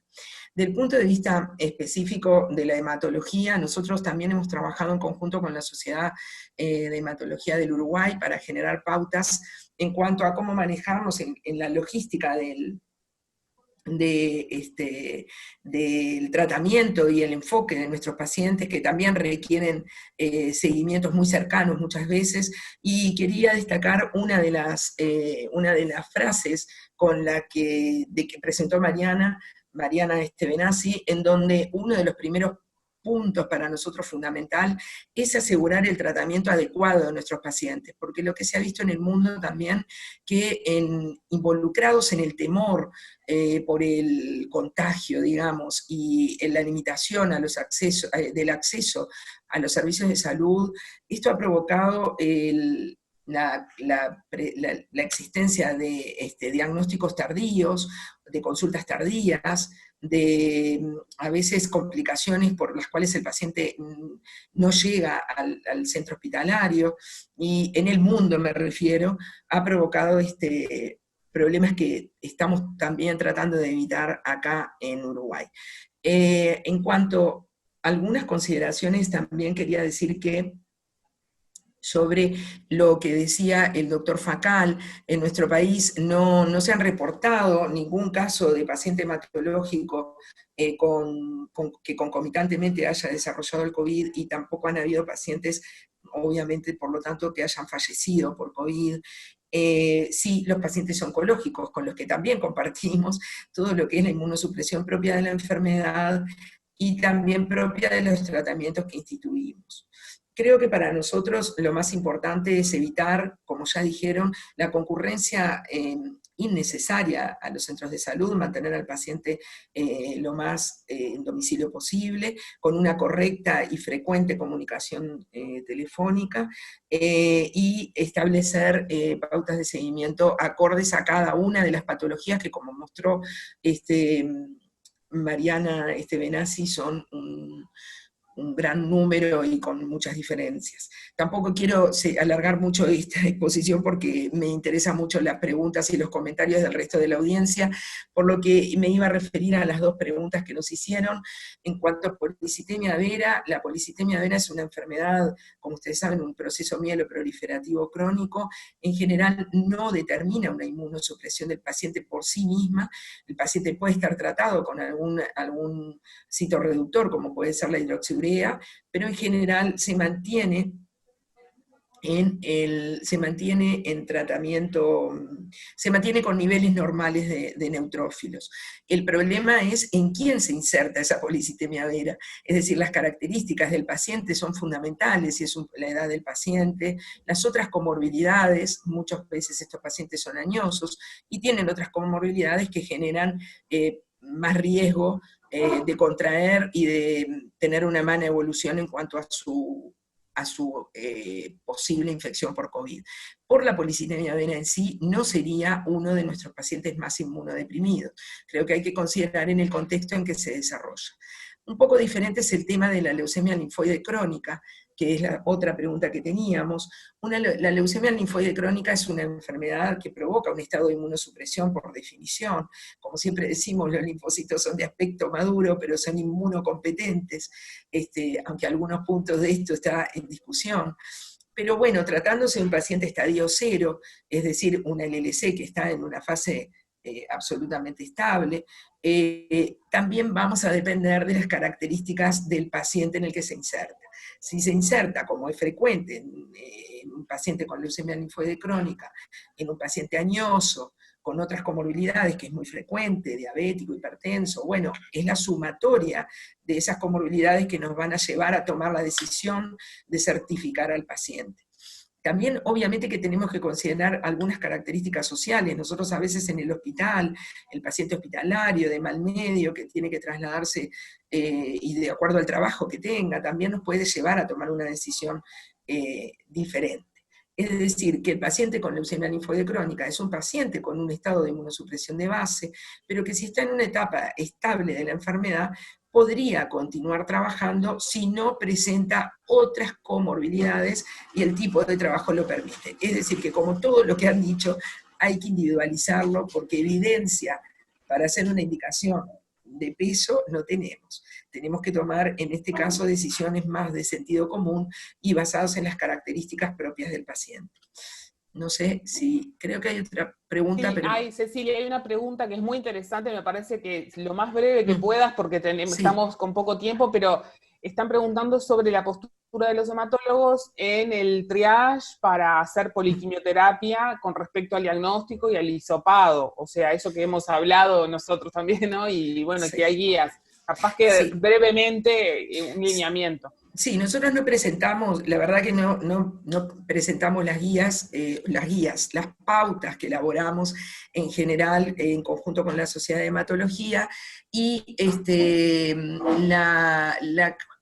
Del punto de vista específico de la hematología, nosotros también hemos trabajado en conjunto con la Sociedad de Hematología del Uruguay para generar pautas en cuanto a cómo manejarnos en la logística del tratamiento y el enfoque de nuestros pacientes, que también requieren seguimientos muy cercanos muchas veces. Y quería destacar una de las frases con que presentó Mariana Benassi, en donde uno de los primeros puntos para nosotros fundamental es asegurar el tratamiento adecuado de nuestros pacientes, porque lo que se ha visto en el mundo también, que involucrados en el temor por el contagio, digamos, y en la limitación a del acceso a los servicios de salud, esto ha provocado la existencia de diagnósticos tardíos, de consultas tardías, de a veces complicaciones por las cuales el paciente no llega al centro hospitalario, y en el mundo, me refiero, ha provocado problemas que estamos también tratando de evitar acá en Uruguay. En cuanto a algunas consideraciones, también quería decir que sobre lo que decía el doctor Facal, en nuestro país no se han reportado ningún caso de paciente hematológico que concomitantemente haya desarrollado el COVID, y tampoco han habido pacientes, obviamente, por lo tanto, que hayan fallecido por COVID. Sí, los pacientes oncológicos, con los que también compartimos todo lo que es la inmunosupresión propia de la enfermedad y también propia de los tratamientos que instituimos. Creo que para nosotros lo más importante es evitar, como ya dijeron, la concurrencia innecesaria a los centros de salud, mantener al paciente lo más en domicilio posible, con una correcta y frecuente comunicación telefónica, y establecer pautas de seguimiento acordes a cada una de las patologías que, como mostró Mariana Benassi, son un gran número y con muchas diferencias. Tampoco quiero alargar mucho esta exposición, porque me interesan mucho las preguntas y los comentarios del resto de la audiencia, por lo que me iba a referir a las dos preguntas que nos hicieron. En cuanto a policitemia vera, la policitemia vera es una enfermedad, como ustedes saben, un proceso mieloproliferativo crónico. En general no determina una inmunosupresión del paciente por sí misma. El paciente puede estar tratado con algún citorreductor, como puede ser la hidroxiurea, pero en general se mantiene en tratamiento, se mantiene con niveles normales de neutrófilos. El problema es en quién se inserta esa policitemia vera, es decir, las características del paciente son fundamentales, si es la edad del paciente, las otras comorbilidades, muchas veces estos pacientes son añosos, y tienen otras comorbilidades que generan más riesgo de contraer y de tener una mala evolución en cuanto a su posible infección por COVID. Por la policitemia vera en sí, no sería uno de nuestros pacientes más inmunodeprimidos. Creo que hay que considerar en el contexto en que se desarrolla. Un poco diferente es el tema de la leucemia linfoide crónica, que es la otra pregunta que teníamos. La leucemia linfoide crónica es una enfermedad que provoca un estado de inmunosupresión por definición. Como siempre decimos, los linfocitos son de aspecto maduro, pero son inmunocompetentes, aunque algunos puntos de esto están en discusión. Pero bueno, tratándose de un paciente estadio 0, es decir, una LLC que está en una fase absolutamente estable, también vamos a depender de las características del paciente en el que se inserta. Si se inserta, como es frecuente en un paciente con leucemia linfoide crónica, en un paciente añoso, con otras comorbilidades, que es muy frecuente, diabético, hipertenso, bueno, es la sumatoria de esas comorbilidades que nos van a llevar a tomar la decisión de certificar al paciente. También, obviamente, que tenemos que considerar algunas características sociales. Nosotros a veces en el hospital, el paciente hospitalario de mal medio que tiene que trasladarse y de acuerdo al trabajo que tenga, también nos puede llevar a tomar una decisión diferente. Es decir, que el paciente con leucemia linfoide crónica es un paciente con un estado de inmunosupresión de base, pero que si está en una etapa estable de la enfermedad, podría continuar trabajando si no presenta otras comorbilidades y el tipo de trabajo lo permite. Es decir, que como todo lo que han dicho, hay que individualizarlo porque evidencia para hacer una indicación de peso no tenemos. Tenemos que tomar, en este caso, decisiones más de sentido común y basadas en las características propias del paciente. No sé si, creo que hay otra pregunta, sí, pero... Cecilia, hay una pregunta que es muy interesante, me parece que lo más breve que puedas, porque estamos con poco tiempo, pero están preguntando sobre la postura de los hematólogos en el triage para hacer poliquimioterapia con respecto al diagnóstico y al hisopado, o sea, eso que hemos hablado nosotros también, ¿no? Y bueno, que hay guías, capaz que brevemente un lineamiento. Sí, nosotros no presentamos, la verdad que no presentamos las guías, las pautas que elaboramos en general en conjunto con la Sociedad de Hematología, y la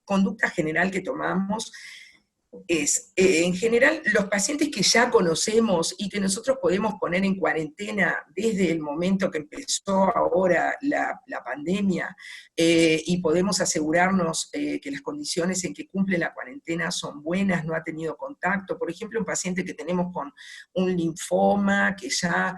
conducta general que tomamos es, en general, los pacientes que ya conocemos y que nosotros podemos poner en cuarentena desde el momento que empezó ahora la pandemia, y podemos asegurarnos que las condiciones en que cumple la cuarentena son buenas, no ha tenido contacto. Por ejemplo, un paciente que tenemos con un linfoma que ya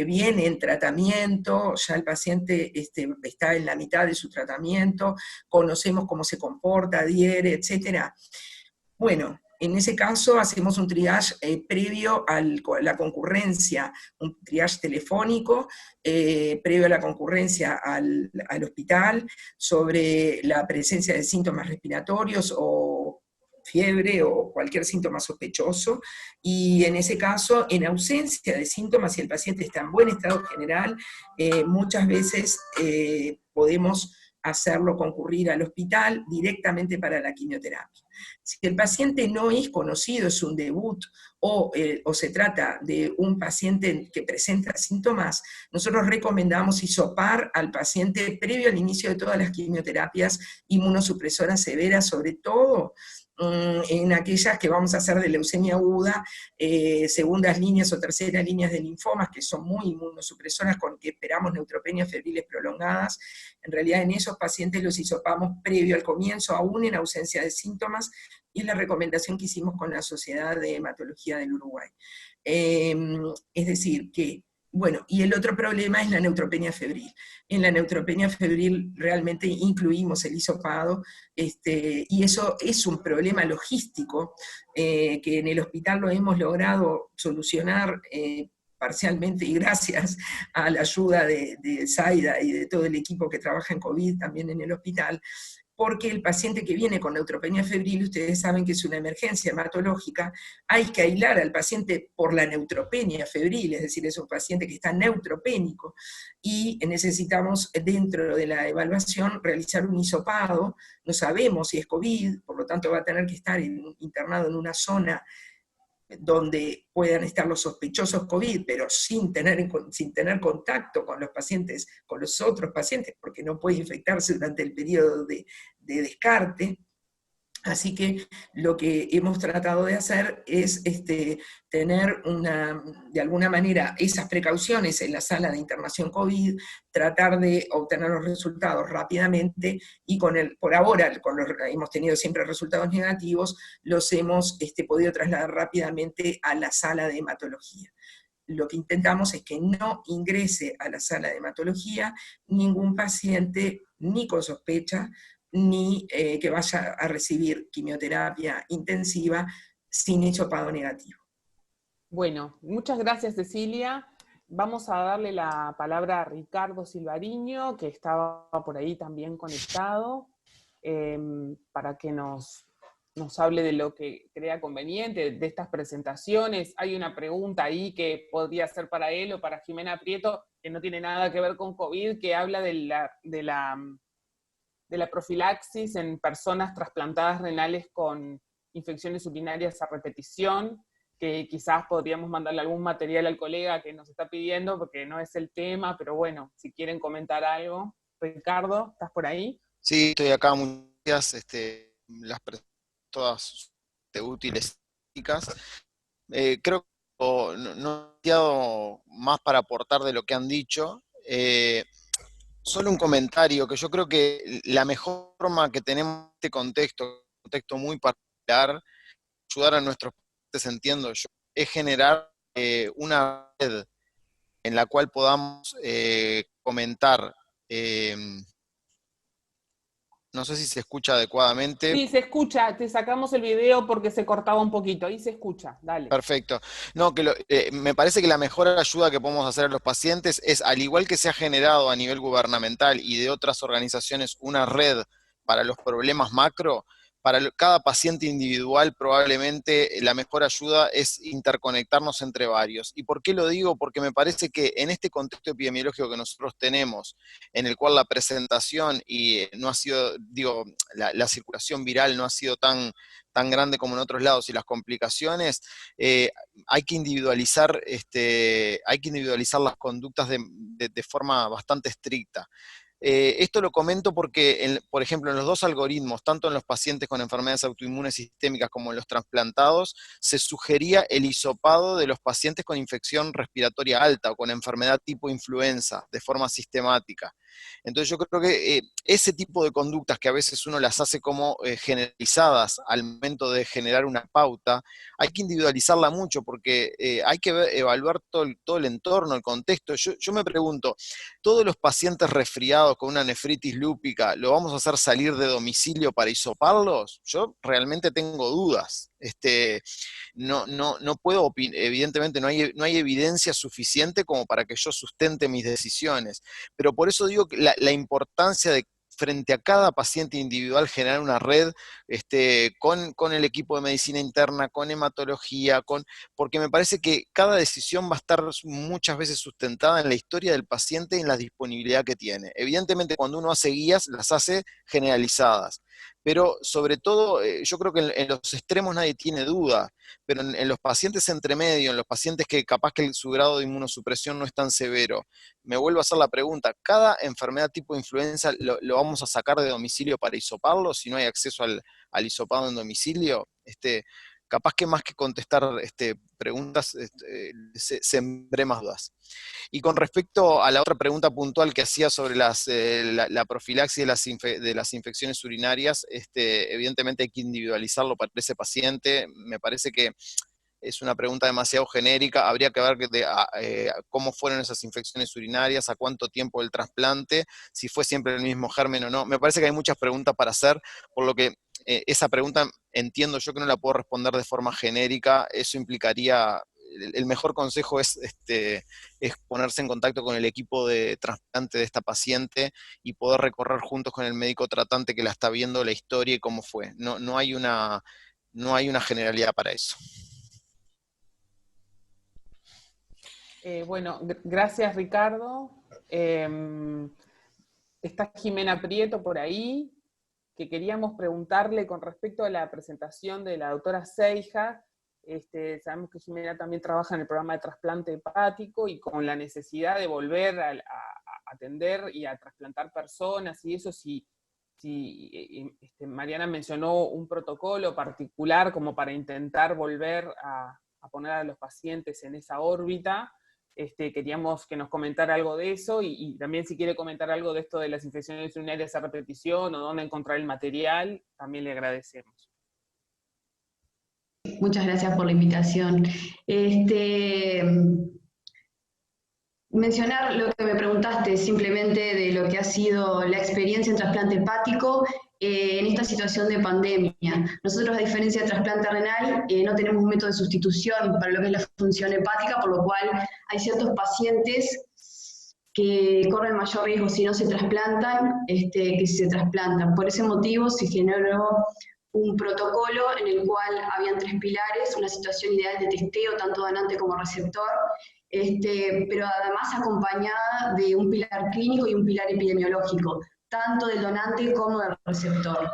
viene en tratamiento, ya el paciente está en la mitad de su tratamiento, conocemos cómo se comporta, adhiere, etcétera. Bueno, en ese caso hacemos un triage previo a la concurrencia, un triage telefónico, previo a la concurrencia al hospital, sobre la presencia de síntomas respiratorios o fiebre o cualquier síntoma sospechoso, y en ese caso, en ausencia de síntomas, si el paciente está en buen estado general, muchas veces podemos hacerlo concurrir al hospital directamente para la quimioterapia. Si el paciente no es conocido, es un debut, o se trata de un paciente que presenta síntomas, nosotros recomendamos hisopar al paciente previo al inicio de todas las quimioterapias inmunosupresoras severas, sobre todo en aquellas que vamos a hacer de leucemia aguda, segundas líneas o terceras líneas de linfomas, que son muy inmunosupresoras, con que esperamos neutropenias febriles prolongadas. En realidad en esos pacientes los hisopamos previo al comienzo, aún en ausencia de síntomas, y es la recomendación que hicimos con la Sociedad de Hematología del Uruguay. Es decir, que bueno, y el otro problema es la neutropenia febril. En la neutropenia febril realmente incluimos el hisopado, y eso es un problema logístico que en el hospital lo hemos logrado solucionar parcialmente, y gracias a la ayuda de Zaida y de todo el equipo que trabaja en COVID también en el hospital, porque el paciente que viene con neutropenia febril, ustedes saben que es una emergencia hematológica, hay que aislar al paciente por la neutropenia febril, es decir, es un paciente que está neutropénico, y necesitamos dentro de la evaluación realizar un hisopado, no sabemos si es COVID, por lo tanto va a tener que estar internado en una zona donde puedan estar los sospechosos COVID, pero sin tener contacto con los pacientes, con los otros pacientes, porque no puede infectarse durante el periodo de descarte. Así que lo que hemos tratado de hacer es tener de alguna manera esas precauciones en la sala de internación COVID, tratar de obtener los resultados rápidamente y por ahora, hemos tenido siempre resultados negativos, los hemos podido trasladar rápidamente a la sala de hematología. Lo que intentamos es que no ingrese a la sala de hematología ningún paciente ni con sospecha, ni que vaya a recibir quimioterapia intensiva sin hisopado negativo. Bueno, muchas gracias, Cecilia. Vamos a darle la palabra a Ricardo Silvariño, que estaba por ahí también conectado, para que nos hable de lo que crea conveniente, de estas presentaciones. Hay una pregunta ahí que podría ser para él o para Jimena Prieto, que no tiene nada que ver con COVID, que habla de la profilaxis en personas trasplantadas renales con infecciones urinarias a repetición, que quizás podríamos mandarle algún material al colega que nos está pidiendo, porque no es el tema, pero bueno, si quieren comentar algo. Ricardo, ¿estás por ahí? Sí, estoy acá, muchas gracias, las presentaciones todas útiles. Creo que no he demasiado más para aportar de lo que han dicho. Solo un comentario, que yo creo que la mejor forma que tenemos en este contexto muy particular, ayudar a nuestros pacientes, entiendo yo, es generar una red en la cual podamos comentar. No sé si se escucha adecuadamente. Sí, se escucha, te sacamos el video porque se cortaba un poquito, ahí se escucha, dale. Perfecto. No, me parece que la mejor ayuda que podemos hacer a los pacientes es, al igual que se ha generado a nivel gubernamental y de otras organizaciones, una red para los problemas macro, para cada paciente individual probablemente la mejor ayuda es interconectarnos entre varios. ¿Y por qué lo digo? Porque me parece que en este contexto epidemiológico que nosotros tenemos, en el cual la presentación no ha sido, digo, la circulación viral no ha sido tan grande como en otros lados y las complicaciones, hay que individualizar las conductas de forma bastante estricta. Esto lo comento porque, por ejemplo, en los dos algoritmos, tanto en los pacientes con enfermedades autoinmunes sistémicas como en los trasplantados, se sugería el hisopado de los pacientes con infección respiratoria alta o con enfermedad tipo influenza de forma sistemática. Entonces yo creo que ese tipo de conductas que a veces uno las hace como generalizadas al momento de generar una pauta, hay que individualizarla mucho porque hay que evaluar todo el entorno, el contexto. Yo me pregunto, ¿todos los pacientes resfriados con una nefritis lúpica lo vamos a hacer salir de domicilio para hisoparlos? Yo realmente tengo dudas. No puedo, evidentemente no hay evidencia suficiente como para que yo sustente mis decisiones, pero por eso digo que la importancia de frente a cada paciente individual generar una red con el equipo de medicina interna, con hematología, porque me parece que cada decisión va a estar muchas veces sustentada en la historia del paciente y en la disponibilidad que tiene. Evidentemente cuando uno hace guías, las hace generalizadas, pero sobre todo yo creo que en los extremos nadie tiene duda, pero en los pacientes entre medio, en los pacientes que capaz que su grado de inmunosupresión no es tan severo, me vuelvo a hacer la pregunta, ¿cada enfermedad tipo influenza lo vamos a sacar de domicilio para hisoparlo si no hay acceso al hisopado en domicilio? Capaz que más que contestar preguntas, sembré más dudas. Y con respecto a la otra pregunta puntual que hacía sobre la profilaxis de las infecciones urinarias, evidentemente hay que individualizarlo para ese paciente. Me parece que es una pregunta demasiado genérica, habría que ver cómo fueron esas infecciones urinarias, a cuánto tiempo del trasplante, si fue siempre el mismo germen o no. Me parece que hay muchas preguntas para hacer, por lo que esa pregunta entiendo yo que no la puedo responder de forma genérica. Eso implicaría, el mejor consejo es ponerse en contacto con el equipo de trasplante de esta paciente y poder recorrer juntos con el médico tratante que la está viendo la historia y cómo fue. No hay una generalidad para eso. Bueno, gracias Ricardo. Está Jimena Prieto por ahí, que queríamos preguntarle con respecto a la presentación de la doctora Seija. Sabemos que Jimena también trabaja en el programa de trasplante hepático y con la necesidad de volver a atender y a trasplantar personas y eso, si Mariana mencionó un protocolo particular como para intentar volver a poner a los pacientes en esa órbita. Queríamos que nos comentara algo de eso, y también si quiere comentar algo de esto de las infecciones urinarias a repetición, o dónde encontrar el material, también le agradecemos. Muchas gracias por la invitación. Mencionar lo que me preguntaste simplemente de lo que ha sido la experiencia en trasplante hepático en esta situación de pandemia. Nosotros, a diferencia de trasplante renal, no tenemos un método de sustitución para lo que es la función hepática, por lo cual hay ciertos pacientes que corren mayor riesgo si no se trasplantan, que se trasplantan. Por ese motivo se generó un protocolo en el cual habían 3 pilares, una situación ideal de testeo, tanto donante como receptor, pero además acompañada de un pilar clínico y un pilar epidemiológico, tanto del donante como del receptor.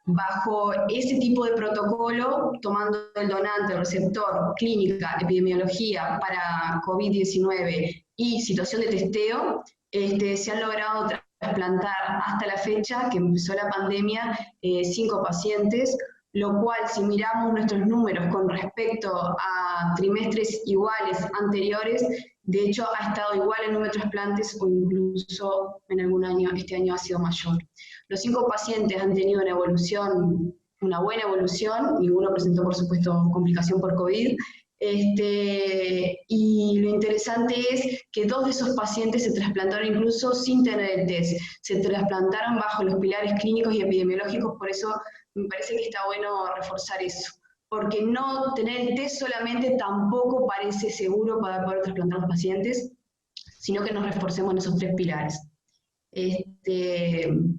Bajo ese tipo de protocolo, tomando el donante, el receptor, clínica, epidemiología para COVID-19 y situación de testeo, se han logrado trasplantar hasta la fecha, que empezó la pandemia, 5 pacientes, lo cual, si miramos nuestros números con respecto a trimestres iguales anteriores, de hecho ha estado igual el número de trasplantes o incluso en algún año, este año ha sido mayor. Los 5 pacientes han tenido una buena evolución, ninguno presentó por supuesto complicación por COVID, y lo interesante es que 2 de esos pacientes se trasplantaron incluso sin tener el test, se trasplantaron bajo los pilares clínicos y epidemiológicos, por eso me parece que está bueno reforzar eso, porque no tener el test solamente tampoco parece seguro para poder trasplantar a los pacientes, sino que nos reforcemos en esos 3 pilares.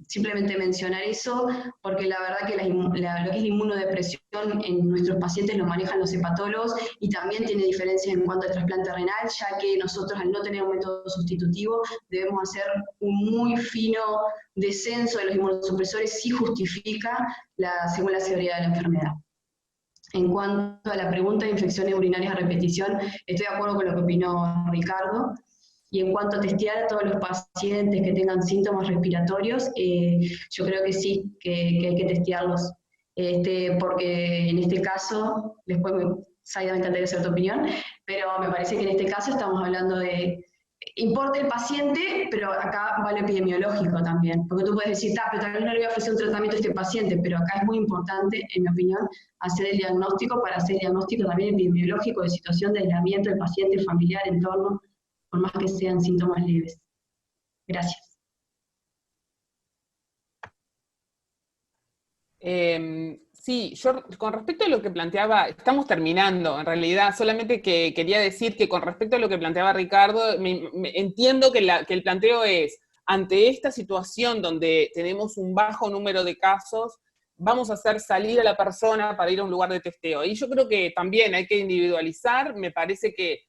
Simplemente mencionar eso, porque la verdad que lo que es la inmunodepresión en nuestros pacientes lo manejan los hepatólogos, y también tiene diferencias en cuanto al trasplante renal, ya que nosotros, al no tener un método sustitutivo, debemos hacer un muy fino descenso de los inmunosupresores si justifica según la severidad de la enfermedad. En cuanto a la pregunta de infecciones urinarias a repetición, estoy de acuerdo con lo que opinó Ricardo. Y en cuanto a testear a todos los pacientes que tengan síntomas respiratorios, yo creo que sí, que hay que testearlos, porque en este caso, después Zaida, me encantaría saber tu opinión, pero me parece que en este caso estamos hablando de, importa el paciente, pero acá va lo epidemiológico también, porque tú puedes decir, pero tal vez no le voy a ofrecer un tratamiento a este paciente, pero acá es muy importante, en mi opinión, hacer el diagnóstico para hacer el diagnóstico también epidemiológico de situación de aislamiento del paciente, familiar, entorno, por más que sean síntomas leves. Gracias. Sí, yo con respecto a lo que planteaba, estamos terminando en realidad, solamente que quería decir que con respecto a lo que planteaba Ricardo, entiendo que el planteo es, ante esta situación donde tenemos un bajo número de casos, vamos a hacer salir a la persona para ir a un lugar de testeo. Y yo creo que también hay que individualizar, me parece que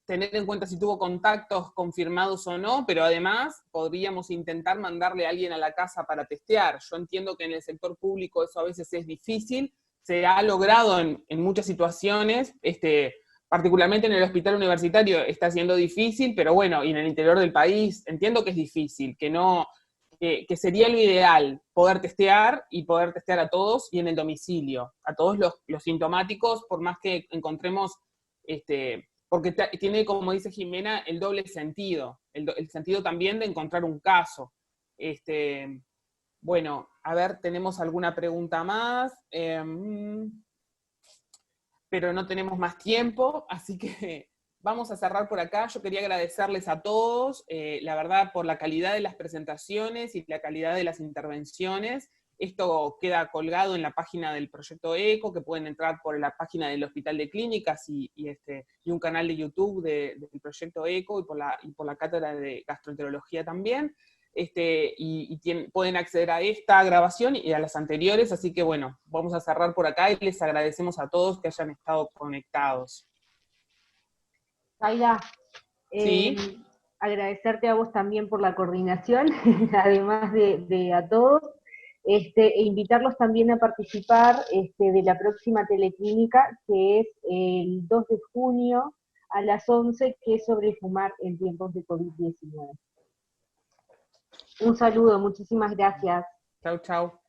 tener en cuenta si tuvo contactos confirmados o no, pero además podríamos intentar mandarle a alguien a la casa para testear. Yo entiendo que en el sector público eso a veces es difícil, se ha logrado en muchas situaciones, particularmente en el hospital universitario está siendo difícil, pero bueno, y en el interior del país entiendo que es difícil, que sería lo ideal poder testear y poder testear a todos y en el domicilio, a todos los sintomáticos, por más que encontremos porque tiene, como dice Jimena, el doble sentido, el sentido también de encontrar un caso. Bueno, a ver, tenemos alguna pregunta más, pero no tenemos más tiempo, así que vamos a cerrar por acá. Yo quería agradecerles a todos, la verdad, por la calidad de las presentaciones y la calidad de las intervenciones. Esto queda colgado en la página del Proyecto ECO, que pueden entrar por la página del Hospital de Clínicas y un canal de YouTube del Proyecto ECO y por la Cátedra de Gastroenterología también. Pueden acceder a esta grabación y a las anteriores, así que bueno, vamos a cerrar por acá y les agradecemos a todos que hayan estado conectados. Zaida, ¿Sí? agradecerte a vos también por la coordinación, además de a todos. E invitarlos también a participar de la próxima teleclínica, que es el 2 de junio a las 11, que es sobre fumar en tiempos de COVID-19. Un saludo, muchísimas gracias. Chau, chau.